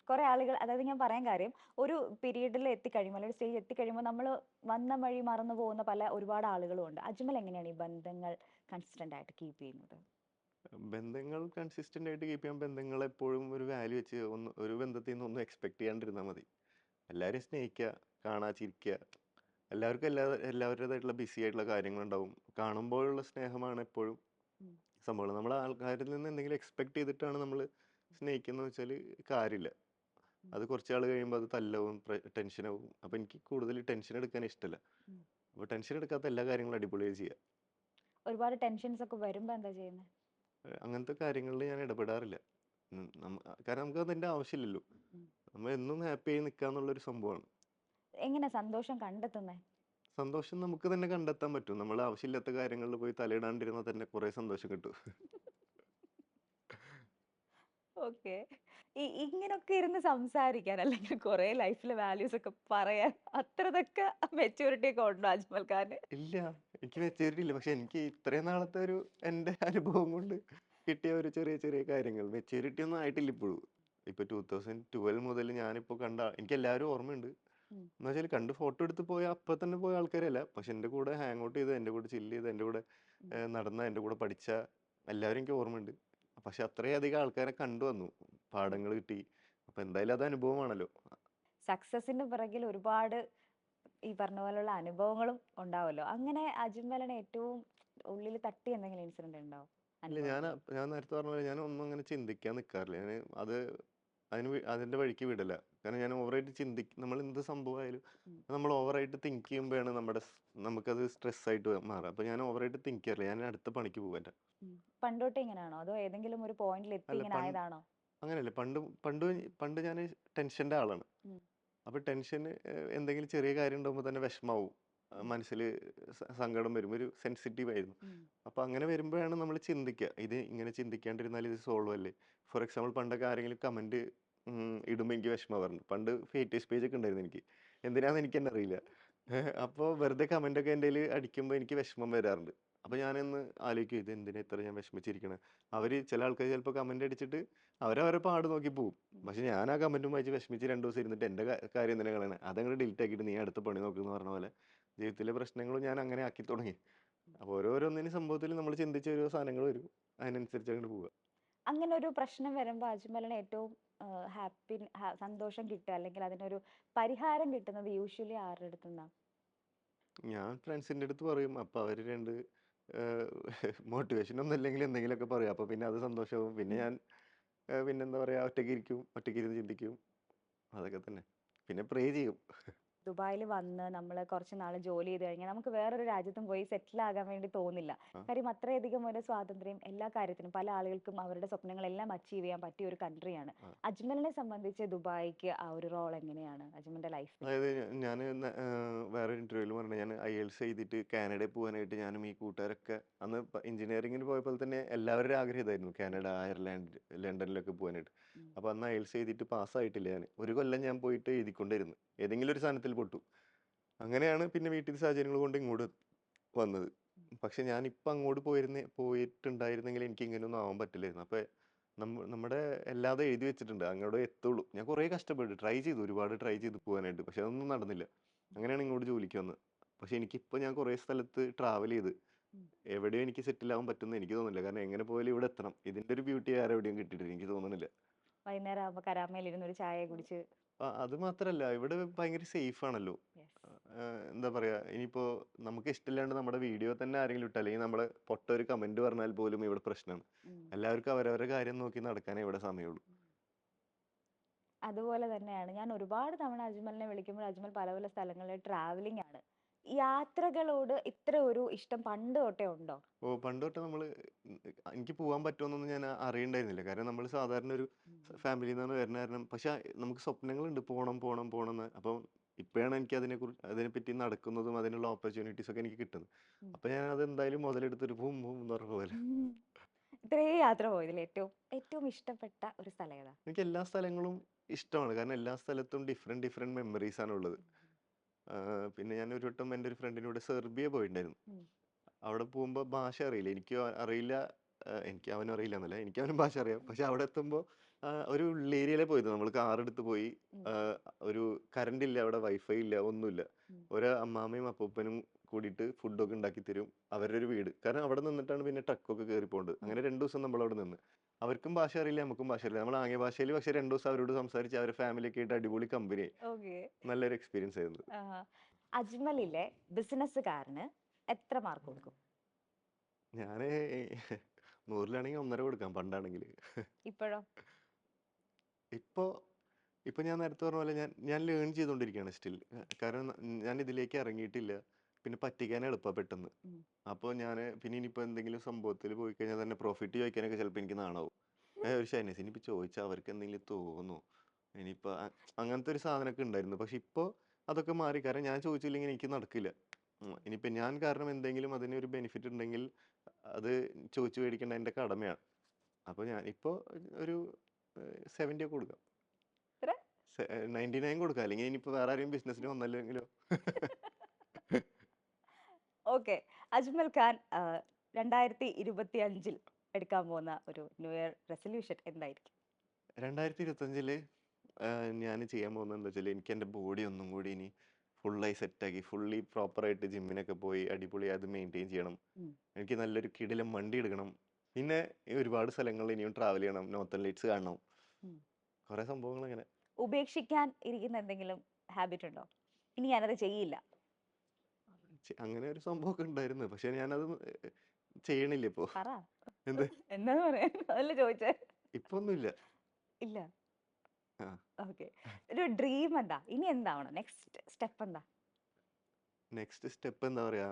കുറെ ആളുകൾ, അതായത് ഞാൻ പറയാൻ കാര്യം, ഒരു പീരീഡിൽ എത്തിക്കഴിയുമ്പോൾ അല്ലെങ്കിൽ സ്റ്റേജ് എത്തിക്കഴിയുമ്പോൾ നമ്മൾ വന്ന വഴി മറന്നു പോകുന്ന ഒരുപാട് ആളുകളും ഉണ്ട്. അജ്മൽ എങ്ങനെയാണ് ഈ ബന്ധങ്ങൾ കൺസിസ്റ്റന്റ് ആയിട്ട് കീപ്പ് ചെയ്യുന്നത്? ബന്ധങ്ങൾ കൺസിസ്റ്റന്റ് ആയിട്ട് കീപ്പ് ചെയ്യാൻ ബന്ധങ്ങൾ എപ്പോഴും ഒരു വാല്യൂ വെച്ച് ഒരു ബന്ധത്തിൽ നിന്ന് ഒന്നും എക്സ്പെക്ട് ചെയ്യാണ്ടിരുന്നാൽ മതി. എല്ലാവരെയും സ്നേഹിക്കുക, കാണാ ചിരിക്കുക. എല്ലാവർക്കും എല്ലാവരുടേതായിട്ടുള്ള ബിസി ആയിട്ടുള്ള കാര്യങ്ങളുണ്ടാവും. കാണുമ്പോഴുള്ള സ്നേഹമാണ് എപ്പോഴും ഉം. സംഭവം. നമ്മൾ ആൾക്കാരിൽ നിന്ന് എന്തെങ്കിലും എക്സ്പെക്ട് ചെയ്തിട്ടാണ് നമ്മൾ സ്നേഹിക്കുന്നത് വെച്ചാൽ കാര്യമില്ല. ഉം. അത് കുറച്ച് നാൾ കഴിയുമ്പോൾ അത് തല്ലാവും, ടെൻഷനാവും. അപ്പോൾ എനിക്ക് കൂടുതൽ ടെൻഷൻ എടുക്കാൻ ഇഷ്ടമല്ല. ഉം. അപ്പോൾ ടെൻഷൻ എടുക്കാത്ത എല്ലാ കാര്യങ്ങളും അടിപൊളിയായി ചെയ്യുക. ഒരുപാട് ടെൻഷൻസ് ഒക്കെ വരുമ്പോ എന്താ ചെയ്യുന്നത്? അങ്ങനത്തെ കാര്യങ്ങളിൽ ഞാൻ ഇടപെടാറില്ല. കാരണം നമുക്ക് അതിൻ്റെ ആവശ്യമില്ലല്ലോ. ഉം. നമ്മൾ എന്നും ഹാപ്പി ആയി നിൽക്കുക എന്നുള്ളൊരു സംഭവമാണ്. എങ്ങനെ സന്തോഷം കണ്ടെത്തുന്നത്? സന്തോഷം നമുക്ക് തന്നെ കണ്ടെത്താൻ പറ്റും. നമ്മൾ ആവശ്യമില്ലാത്ത കാര്യങ്ങളിൽ പോയി തലയിടാണ്ടിരുന്നാൽ തന്നെ കുറേ സന്തോഷം കിട്ടും. ഓക്കെ. ഇങ്ങനൊക്കെ ഇരുന്ന് സംസാരിക്കാൻ അല്ലെങ്കിൽ കുറെ ലൈഫിലെ വാല്യൂസ് ഒക്കെ പറയാൻ അത്രതൊക്കെ മെച്യൂരിറ്റി ഒക്കെ ഉണ്ടോ അജ്മൽ ഖാന്? ഇല്ല, എനിക്ക് മെച്ചൂരിറ്റി ഇല്ല. പക്ഷെ എനിക്ക് ഇത്രയും നാളത്തെ എൻ്റെ അനുഭവം കൊണ്ട് കിട്ടിയ ഒരു ചെറിയ ചെറിയ കാര്യങ്ങൾ, മെച്ചൂരിറ്റി ഒന്നും ആയിട്ടില്ല ഇപ്പോഴും. ഇപ്പൊ 2012 മുതൽ ഞാനിപ്പോ എനിക്ക് എല്ലാവരും ഓർമ്മയുണ്ട്. ഉം. എന്ന് വെച്ചാൽ കണ്ട് ഫോട്ടോ എടുത്ത് പോയ അപ്പൊ തന്നെ പോയ ആൾക്കാരല്ല. പക്ഷെ എൻ്റെ കൂടെ ഹാങ് ഔട്ട് ചെയ്ത്, എൻ്റെ കൂടെ ചില്ല് ചെയ്ത്, എൻ്റെ കൂടെ ഉം. നടന്ന, എൻ്റെ കൂടെ പഠിച്ച എല്ലാവരും എനിക്ക് ഓർമ്മയുണ്ട്. പക്ഷെ അത്രയധികം ആൾക്കാരെ കണ്ടു വന്നു, ഉം. പാഠങ്ങൾ കിട്ടി. അപ്പൊ എന്തായാലും അത് അനുഭവമാണല്ലോ. സക്സസിന്റെ പിറകിൽ ഒരുപാട് ഈ പറഞ്ഞ പോലുള്ള അനുഭവങ്ങളും ഉണ്ടാവല്ലോ. അങ്ങനെ അജ്മലിനെ ഏറ്റവും ഉള്ളിൽ തട്ടി എന്തെങ്കിലും ഇൻസിഡന്റ് ഉണ്ടോ? ഇല്ല, അനുഭവങ്ങൾ? ഞാൻ നേരത്തെ പറഞ്ഞ പോലെ ഞാൻ ഒന്നും അങ്ങനെ ചിന്തിക്കാൻ നിൽക്കാറില്ല. ഞാൻ അത് അതിന്റെ വഴിക്ക് വിടില്ല. കാരണം ഞാൻ ഓവറായിട്ട് നമ്മൾ എന്ത് സംഭവമായാലും ഉം. നമ്മൾ ഓവറായിട്ട് തിങ്ക് ചെയ്യുമ്പോഴാണ് നമുക്കത് സ്ട്രെസ് ആയിട്ട് മാറുക. അപ്പൊ ഞാൻ ഓവറായിട്ട് തിങ്ക് ചെയ്യാറില്ല. ഞാൻ അടുത്ത പണിക്ക് പോകാൻ. ഉം. പണ്ടോട്ടേ ഇങ്ങനെയാണോ അതോ ഏതെങ്കിലും ഒരു പോയിന്റിൽ എത്തി അല്ല, ഇങ്ങനെ ആയതാണോ? അങ്ങനെയല്ല. പണ്ട് പണ്ട് ഞാൻ ടെൻഷന്റെ ആളാണ്. ഉം. അപ്പൊ ടെൻഷൻ, എന്തെങ്കിലും ചെറിയ കാര്യം ഉണ്ടാകുമ്പോൾ തന്നെ വിഷമാവും. ഉം. മനസ്സിൽ സങ്കടം വരും. ഒരു സെൻസിറ്റീവ് ആയിരുന്നു. ഉം. അപ്പൊ അങ്ങനെ വരുമ്പോഴാണ് നമ്മൾ ചിന്തിക്കുക, ഇത് ഇങ്ങനെ ചിന്തിക്കാണ്ടിരുന്നാൽ ഇത് സോൾവ് അല്ലേ. ഫോർ എക്സാമ്പിൾ, പണ്ടൊക്കെ ആരെങ്കിലും കമന്റ് ഇടുമ്പോൾ എനിക്ക് വിഷമമാവാറുണ്ട്. പണ്ട് ഫേറ്റേഴ്സ് പേജ് ഒക്കെ ഉണ്ടായിരുന്നു എനിക്ക്. എന്തിനാന്ന് എനിക്ക് തന്നെ അറിയില്ല. അപ്പോൾ വെറുതെ കമന്റ് ഒക്കെ എൻ്റെ അടിക്കുമ്പോൾ എനിക്ക് വിഷമം വരാറുണ്ട്. അപ്പൊ ഞാനൊന്ന് ആലോചിക്കും, ഇത് എന്തിനാ ഇത്ര ഞാൻ വിഷമിച്ചിരിക്കണേ. ചില ആൾക്കാർ ചിലപ്പോൾ കമന്റ് അടിച്ചിട്ട് അവരവരെ പാട് നോക്കി പോകും. ഉം. പക്ഷെ ഞാൻ ആ കമന്റും വായിച്ച് വിഷമിച്ച് 2 ദിവസം ഇരുന്നിട്ട് എൻ്റെ കാര്യം എന്തിനാ കളയണേ, അതങ്ങോട്ട് ഡിലീറ്റ് ആക്കിയിട്ട് നീ അടുത്ത പണി നോക്കുന്നു പറഞ്ഞ പോലെ ജീവിതത്തിലെ പ്രശ്നങ്ങളും ഞാൻ അങ്ങനെ ആക്കി തുടങ്ങി. അപ്പോൾ ഓരോന്നിനും സംഭവത്തിൽ നമ്മൾ ചിന്തിച്ച ഓരോ സാധനങ്ങൾ വരും. അതിനനുസരിച്ച് അങ്ങോട്ട് പോവുക. അങ്ങനെ ഒരു പ്രശ്നം വരുമ്പോ അജ്മലിന് ഏറ്റവും ഹാപ്പി സന്തോഷം കിട്ടുക അല്ലെങ്കിൽ അതിനൊരു പരിഹാരം കിട്ടുന്നത് യൂഷ്വലി ആരുടെ അടുത്തുനിന്നാ? ഞാൻ ഫ്രണ്ട്സിൻ്റെ അടുത്ത് പറയും. അപ്പോൾ അവർ മോട്ടിവേഷൻ ഒന്നും ഇല്ലെങ്കിൽ എന്തെങ്കിലുമൊക്കെ പറയും. അപ്പോൾ പിന്നെ അത് സന്തോഷമാവും. പിന്നെ ഞാൻ പിന്നെന്താ പറയുക, ഒറ്റയ്ക്കിരുന്ന് ചിന്തിക്കും. അതൊക്കെ തന്നെ. പിന്നെ പ്രേ ചെയ്യും. ദുബായിൽ വന്ന് നമ്മൾ കുറച്ച് നാൾ ജോലി ചെയ്ത് കഴിഞ്ഞാൽ നമുക്ക് വേറൊരു രാജ്യത്തും പോയി സെറ്റിൽ ആകാൻ വേണ്ടി തോന്നില്ല. ആ, കാര്യം അത്രയധികം ഒരു സ്വാതന്ത്ര്യം എല്ലാ കാര്യത്തിനും പല ആളുകൾക്കും അവരുടെ സ്വപ്നങ്ങളെല്ലാം അച്ചീവ് ചെയ്യാൻ പറ്റിയ ഒരു കൺട്രിയാണ്. ആ. അജ്മലിനെ സംബന്ധിച്ച് ദുബായിക്ക് ആ ഒരു റോൾ എങ്ങനെയാണ് അജ്മലിന്റെ ലൈഫിൽ? അതായത് ഞാൻ വേറൊരു ഇന്റർവ്യൂവിൽ പറഞ്ഞു, ഞാൻ IELTS എഴുതിയിട്ട് കാനഡയിൽ പോകാനായിട്ട് ഞാനും ഈ കൂട്ടുകാരൊക്കെ അന്ന് എഞ്ചിനീയറിംഗിന് പോയപ്പോൾ തന്നെ എല്ലാവരുടെയും ആഗ്രഹം ഇതായിരുന്നു, കാനഡ, അയർലാൻഡ്, ലണ്ടനിലൊക്കെ പോകാനായിട്ട്. ഉം. അപ്പോൾ അന്ന് IELTS എഴുതിയിട്ട് പാസ്സായിട്ടില്ല ഞാൻ. ഒരു കൊല്ലം ഞാൻ പോയിട്ട് എഴുതിക്കൊണ്ടിരുന്നു. ഏതെങ്കിലും ഒരു സാധനത്തിൽ പൊട്ടു. അങ്ങനെയാണ് പിന്നെ വീട്ടിൽ സാഹചര്യങ്ങൾ കൊണ്ട് ഇങ്ങോട്ട് വന്നത്. പക്ഷെ ഞാനിപ്പോൾ അങ്ങോട്ട് പോയിട്ടുണ്ടായിരുന്നെങ്കിൽ എനിക്ക് ഇങ്ങനെയൊന്നും ആവാൻ പറ്റില്ലായിരുന്നു. അപ്പോൾ നമ്മുടെ എല്ലാതും എഴുതി വെച്ചിട്ടുണ്ട്, അങ്ങോട്ട് എത്തുള്ളൂ. ഞാൻ കുറേ കഷ്ടപ്പെട്ടു, ഒരുപാട് ട്രൈ ചെയ്ത് പോകാനായിട്ട്. പക്ഷെ അതൊന്നും നടന്നില്ല. അങ്ങനെയാണ് ഇങ്ങോട്ട് ജോലിക്ക് വന്നത്. പക്ഷെ എനിക്കിപ്പോൾ ഞാൻ കുറേ സ്ഥലത്ത് ട്രാവൽ ചെയ്ത് ഉം. എവിടെയും എനിക്ക് സെറ്റിൽ ആവാൻ പറ്റുമെന്ന് എനിക്ക് തോന്നുന്നില്ല. കാരണം എങ്ങനെ പോയാലും ഇവിടെ എത്തണം. ഇതിന്റെ ഒരു ബ്യൂട്ടി വേറെ എവിടെയും കിട്ടിയിട്ടില്ല, എനിക്ക് തോന്നുന്നില്ല. വൈകുന്നേരം ആകുമ്പോൾ കരാമയിൽ ഇരുന്ന് ഒരു ചായ കുടിച്ച്. അത് മാത്രല്ല, ഇവിടെ ഭയങ്കര സേഫ് ആണല്ലോ. Yes. എന്താ പറയാ, ഇനിയിപ്പോ നമുക്ക് ഇഷ്ടമില്ലാണ്ട് നമ്മുടെ വീഡിയോ തന്നെ ആരെങ്കിലും ഇട്ടാൽ, അല്ലെങ്കിൽ നമ്മള് പൊട്ട ഒരു കമന്റ് പറഞ്ഞാൽ പോലും ഇവിടെ പ്രശ്നമാണ്. ഉം. എല്ലാവർക്കും അവരവരുടെ കാര്യം നോക്കി നടക്കാനേ ഇവിടെ സമയമുള്ളൂ. അതുപോലെ തന്നെയാണ് ഞാൻ ഒരുപാട് തവണ അജ്മലിനെ വിളിക്കുമ്പോൾ അജ്മൽ പല പല സ്ഥലങ്ങളിൽ ട്രാവലിംഗ് ആണ്. യാത്രകളോട് ഇത്ര ഒരു ഇഷ്ടം പണ്ട് തൊട്ടേ ഉണ്ടോ? പണ്ട് തൊട്ട് എനിക്ക് പോകാൻ പറ്റുമെന്നൊന്നും ഞാൻ അറിയണ്ടായിരുന്നില്ല. കാരണം നമ്മൾ സാധാരണ ഒരു ഉം. ഫാമിലിയിൽ നിന്നാണ് വരുന്ന കാരണം. പക്ഷെ നമുക്ക് സ്വപ്നങ്ങളുണ്ട്, പോണം പോണം പോണം എന്ന്. അപ്പം ഇപ്പോഴാണ് എനിക്ക് അതിനെപ്പറ്റി നടക്കുന്നതും അതിനുള്ള ഓപ്പർച്യൂണിറ്റീസ് ഒക്കെ എനിക്ക് കിട്ടുന്നത്. ഉം. അപ്പൊ ഞാൻ അത് എന്തായാലും മുതലെടുത്തൊരു ബൂം ബൂം എന്ന് പറഞ്ഞ പോലെ. ഉം. ഇത്രയും യാത്ര പോയതിൽ ഏറ്റവും ഏറ്റവും ഇഷ്ടപ്പെട്ട ഒരു സ്ഥലം ഏതാ? എനിക്ക് എല്ലാ സ്ഥലങ്ങളും ഇഷ്ടമാണ്. കാരണം എല്ലാ സ്ഥലത്തും ഡിഫറെന്റ് ഡിഫറെന്റ് മെമ്മറീസ് ആണ് ഉള്ളത്. പിന്നെ ഞാൻ ഒരു വട്ടം എൻ്റെ ഒരു ഫ്രണ്ടിൻ്റെ കൂടെ സെർബിയ പോയിട്ടുണ്ടായിരുന്നു. ഉം. അവിടെ പോകുമ്പോൾ ഭാഷ അറിയില്ല. എനിക്കും അറിയില്ല. എനിക്ക് അവനും അറിയില്ല എന്നല്ല. എനിക്ക് അവനും ഭാഷ അറിയാം. പക്ഷെ അവിടെ എത്തുമ്പോൾ ഒരു ഉള്ളേരിയയിലെ പോയത്. നമ്മൾ കാർ എടുത്ത് പോയി. ഉം. ഒരു കറണ്ട് ഇല്ല, അവിടെ വൈഫൈ ഇല്ല, ഒന്നുമില്ല. ഉം. ഒരു അമ്മാമ്മയും അപ്പൂപ്പനും കൂടിയിട്ട് ഫുഡൊക്കെ ഉണ്ടാക്കി തരും. അവരുടെ ഒരു വീട്. കാരണം അവിടെ നിന്നിട്ടാണ് പിന്നെ ട്രക്കൊക്കെ കയറി പോകേണ്ടത്. ഉം. അങ്ങനെ 2 ദിവസം നമ്മൾ അവിടെ നിന്ന്. അവർക്കും ഭാഷ അറിയില്ല, നമുക്കും ഭാഷ അറിയില്ല. നമ്മൾ ആംഗ്യ ഭാഷയിൽ പക്ഷേ 2 ദിവസം അവരോട് സംസാരിച്ച് അവരുടെ ഫാമിലിയൊക്കെ ആയിട്ട് അടിപൊളി കമ്പനിയായി. ഓക്കെ. നല്ലൊരു എക്സ്പീരിയൻസ് ആയിരുന്നു. അജ്മലിലെ ബിസിനസ്സുകാരന് എത്ര മാർക്ക് കൊടുക്കും? ഞാന് 100ലാണെങ്കിൽ 1.5 കൊടുക്കാം പണ്ടാണെങ്കിൽ. ഇപ്പോഴോ? ഇപ്പോ ഇപ്പൊ ഞാൻ നേരത്തെ പറഞ്ഞ പോലെ ഞാൻ ലേൺ ചെയ്തുകൊണ്ടിരിക്കുകയാണ് സ്റ്റിൽ. കാരണം ഞാൻ ഇതിലേക്ക് ഇറങ്ങിയിട്ടില്ല. പിന്നെ പറ്റിക്കാൻ എളുപ്പമാണ് പെട്ടെന്ന്. ഉം. അപ്പോൾ ഞാൻ പിന്നെ ഇനിയിപ്പോൾ എന്തെങ്കിലും സംഭവത്തിൽ പോയി കഴിഞ്ഞാൽ തന്നെ പ്രോഫിറ്റ് ചോദിക്കാനൊക്കെ ചിലപ്പോൾ എനിക്ക് നാണാവും. ഒരു ഷൈനസ് ഇനിയിപ്പോൾ ചോദിച്ചാൽ അവർക്ക് എന്തെങ്കിലും തോന്നുമോ, ഇനിയിപ്പോൾ അങ്ങനത്തെ ഒരു സാധനമൊക്കെ ഉണ്ടായിരുന്നു. പക്ഷെ ഇപ്പോൾ അതൊക്കെ മാറി. കാരണം ഞാൻ ചോദിച്ചില്ലെങ്കിൽ എനിക്ക് നടക്കില്ല. ഇനിയിപ്പോൾ ഞാൻ കാരണം എന്തെങ്കിലും അതിനൊരു ബെനിഫിറ്റ് ഉണ്ടെങ്കിൽ അത് ചോദിച്ചു മേടിക്കേണ്ട എൻ്റെ കടമയാണ്. അപ്പോൾ ഞാൻ ഇപ്പോൾ ഒരു 70 ഒക്കെ കൊടുക്കാം. എത്ര? 99 കൊടുക്കാം. അല്ലെങ്കിൽ ഇനിയിപ്പോൾ വേറെ ആരെയും ബിസിനസ്സിന് വന്നല്ലെങ്കിലോ. ഓക്കെ. അജ്മൽ ഖാൻ 2025 എടുക്കാൻ പോകുന്ന ഒരു ന്യൂ ഇയർ റെസൊല്യൂഷൻ എന്തായിരിക്കും? 2025 ഞാൻ ചെയ്യാൻ പോകുന്നത് എന്താ വെച്ചാൽ എനിക്ക് എൻ്റെ ബോഡി ഒന്നും കൂടി ഇനി ഫുള്ളായി സെറ്റാക്കി ഫുള്ളി പ്രോപ്പറായിട്ട് ജിമ്മിനൊക്കെ പോയി അടിപൊളി അത് മെയിൻറ്റെയിൻ ചെയ്യണം. ഉം. എനിക്ക് നല്ലൊരു കിടിലം വണ്ടി എടുക്കണം. പിന്നെ ഒരുപാട് സ്ഥലങ്ങളിൽ ഇനിയും ട്രാവൽ ചെയ്യണം. നോർത്തേൺ ലൈറ്റ്സ് കാണണം. ഉം. കുറേ സംഭവങ്ങൾ അങ്ങനെ. ഉപേക്ഷിക്കാൻ ഇരിക്കുന്ന എന്തെങ്കിലും ഹാബിറ്റ് ഉണ്ടോ? ഇനി ഞാനത് ചെയ്യില്ല. അങ്ങനെ ഒരു സംഭവമൊക്കെ ഉണ്ടായിരുന്നു. പക്ഷെ ഞാനത് ചെയ്യണില്ല ഇപ്പോൾ. പറ. എന്ത്? എന്താന്ന് പറയാൻ അതല്ലേ ചോദിച്ചേ. ഇപ്പൊ ഒന്നുമില്ല. ഇല്ല. ആ. ഓക്കെ. ഒരു ഡ്രീം എന്താ? ഇനി എന്താവണം? നെക്സ്റ്റ് സ്റ്റെപ്പ് എന്താ? നെക്സ്റ്റ് സ്റ്റെപ്പ് എന്താ പറയാ,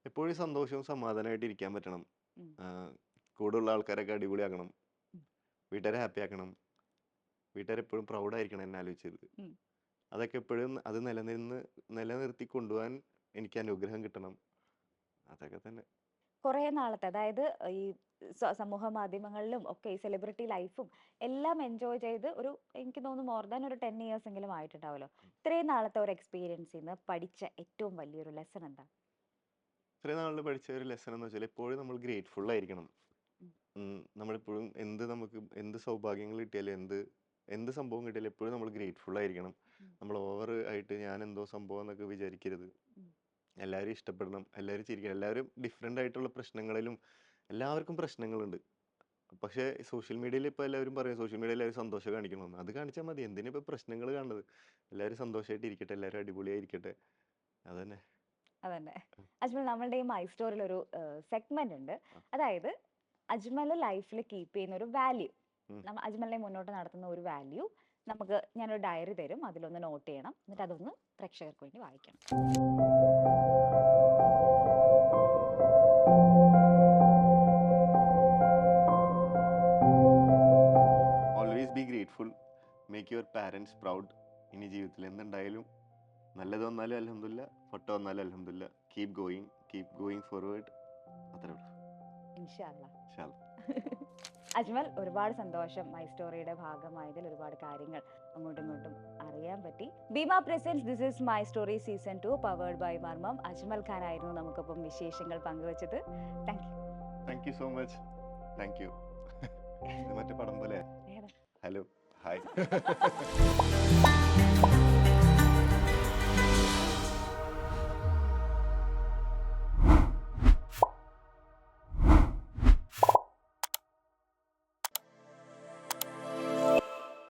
എപ്പോഴും സന്തോഷവും സമാധാനമായിട്ട് ഇരിക്കാൻ പറ്റണം. ഉം. കൂടെയുള്ള ആൾക്കാരൊക്കെ അടിപൊളിയാക്കണം. ഉം. വീട്ടുകാരെ ഹാപ്പി ആക്കണം. വീട്ടുകാരെപ്പോഴും പ്രൗഡായിരിക്കണം എന്നെ ആലോചിച്ചത്. ഉം. അതൊക്കെ എപ്പോഴും അത് നിലനിർത്തി കൊണ്ടുപോകാൻ എനിക്ക് അനുഗ്രഹം കിട്ടണം. അതൊക്കെ തന്നെ. കുറേ നാളത്തെ അതായത് ഈ സമൂഹ മാധ്യമങ്ങളിലും ഒക്കെ ഈ സെലിബ്രിറ്റി ലൈഫും എല്ലാം എൻജോയ് ചെയ്ത് ഒരു എനിക്ക് തോന്നുന്നു മോർ ദാൻ ഒരു 10 ഇയേഴ്സ് എങ്കിലും ആയിട്ടുണ്ടാവുമല്ലോ. ഇത്രയും നാളത്തെ ഒരു എക്സ്പീരിയൻസിൽ നിന്ന് പഠിച്ച ഏറ്റവും വലിയൊരു ലെസൺ എന്താ? ഇത്രയും നാളിൽ പഠിച്ച ഒരു ലെസൺ എന്ന് വെച്ചാൽ എപ്പോഴും നമ്മൾ ഗ്രേറ്റ്ഫുൾ ആയിരിക്കണം. നമ്മളെപ്പോഴും എന്ത് സൗഭാഗ്യങ്ങൾ കിട്ടിയാലും എന്ത് സംഭവം കിട്ടിയാലും എപ്പോഴും നമ്മൾ ഗ്രേറ്റ്ഫുൾ ആയിരിക്കണം. നമ്മൾ ഓവർ ആയിട്ട് ഞാൻ എന്തോ സംഭവം എന്നൊക്കെ വിചാരിക്കരുത്. എല്ലാവരും ഇഷ്ടപ്പെടണം, എല്ലാവരും ചിരിക്കണം. എല്ലാവരും ഡിഫറെൻ്റ് ആയിട്ടുള്ള പ്രശ്നങ്ങളിലും എല്ലാവർക്കും പ്രശ്നങ്ങളുണ്ട്. പക്ഷേ സോഷ്യൽ മീഡിയയിൽ ഇപ്പോൾ എല്ലാവരും പറയും സോഷ്യൽ മീഡിയയിൽ എല്ലാവരും സന്തോഷം കാണിക്കണമെന്ന്. അത് കാണിച്ചാൽ മതി. എന്തിനാ ഇപ്പോൾ പ്രശ്നങ്ങൾ കാണുന്നത്? എല്ലാവരും സന്തോഷമായിട്ട് ഇരിക്കട്ടെ, എല്ലാവരും അടിപൊളിയായിരിക്കട്ടെ. അതന്നെ. അതന്നെ. അജ്മൽ, നമ്മളുടെ ഈ മൈ സ്റ്റോറിൽ ഒരു സെഗ്മെന്റ് ഉണ്ട്. അതായത് അജ്മൽ ലൈഫിൽ കീപ്പ് ചെയ്യുന്ന ഒരു വാല്യൂ, അജ്മലിനെ മുന്നോട്ട് നടത്തുന്ന ഒരു വാല്യൂ ഞാനൊരു ഡയറി തരും, അതിലൊന്ന് നോട്ട് ചെയ്യണം, എന്നിട്ട് അതൊന്ന് പ്രേക്ഷകർക്ക് വേണ്ടി വായിക്കണം. Always be grateful, make your parents proud. ഇനി ജീവിതത്തിൽ എന്തുണ്ടായാലും നല്ലത് വന്നാലും അൽഹംദുലില്ലാ, പൊട്ട വന്നാലും അൽഹംദുലില്ലാ. Keep going forward. അത്രേ ഉള്ളൂ. ഇൻഷാ അല്ലാ. ഇൻഷാ അല്ലാ. അജ്മൽ, ഒരുപാട് സന്തോഷം. മൈ സ്റ്റോറിയുടെ ഭാഗമായതിൽ ഒരുപാട് കാര്യങ്ങൾ അങ്ങോട്ടും ഇങ്ങോട്ടും അറിയാൻ പറ്റി. Bhima presents this is my story season 2 powered by Marmam. Ajmal Khan ആയിരുന്നു നമുക്കൊപ്പം വിശേഷങ്ങൾ പങ്കുവച്ചത്. Thank you so much. Thank you. മറ്റേ പടം പോലെ ഹലോ ഹായ്.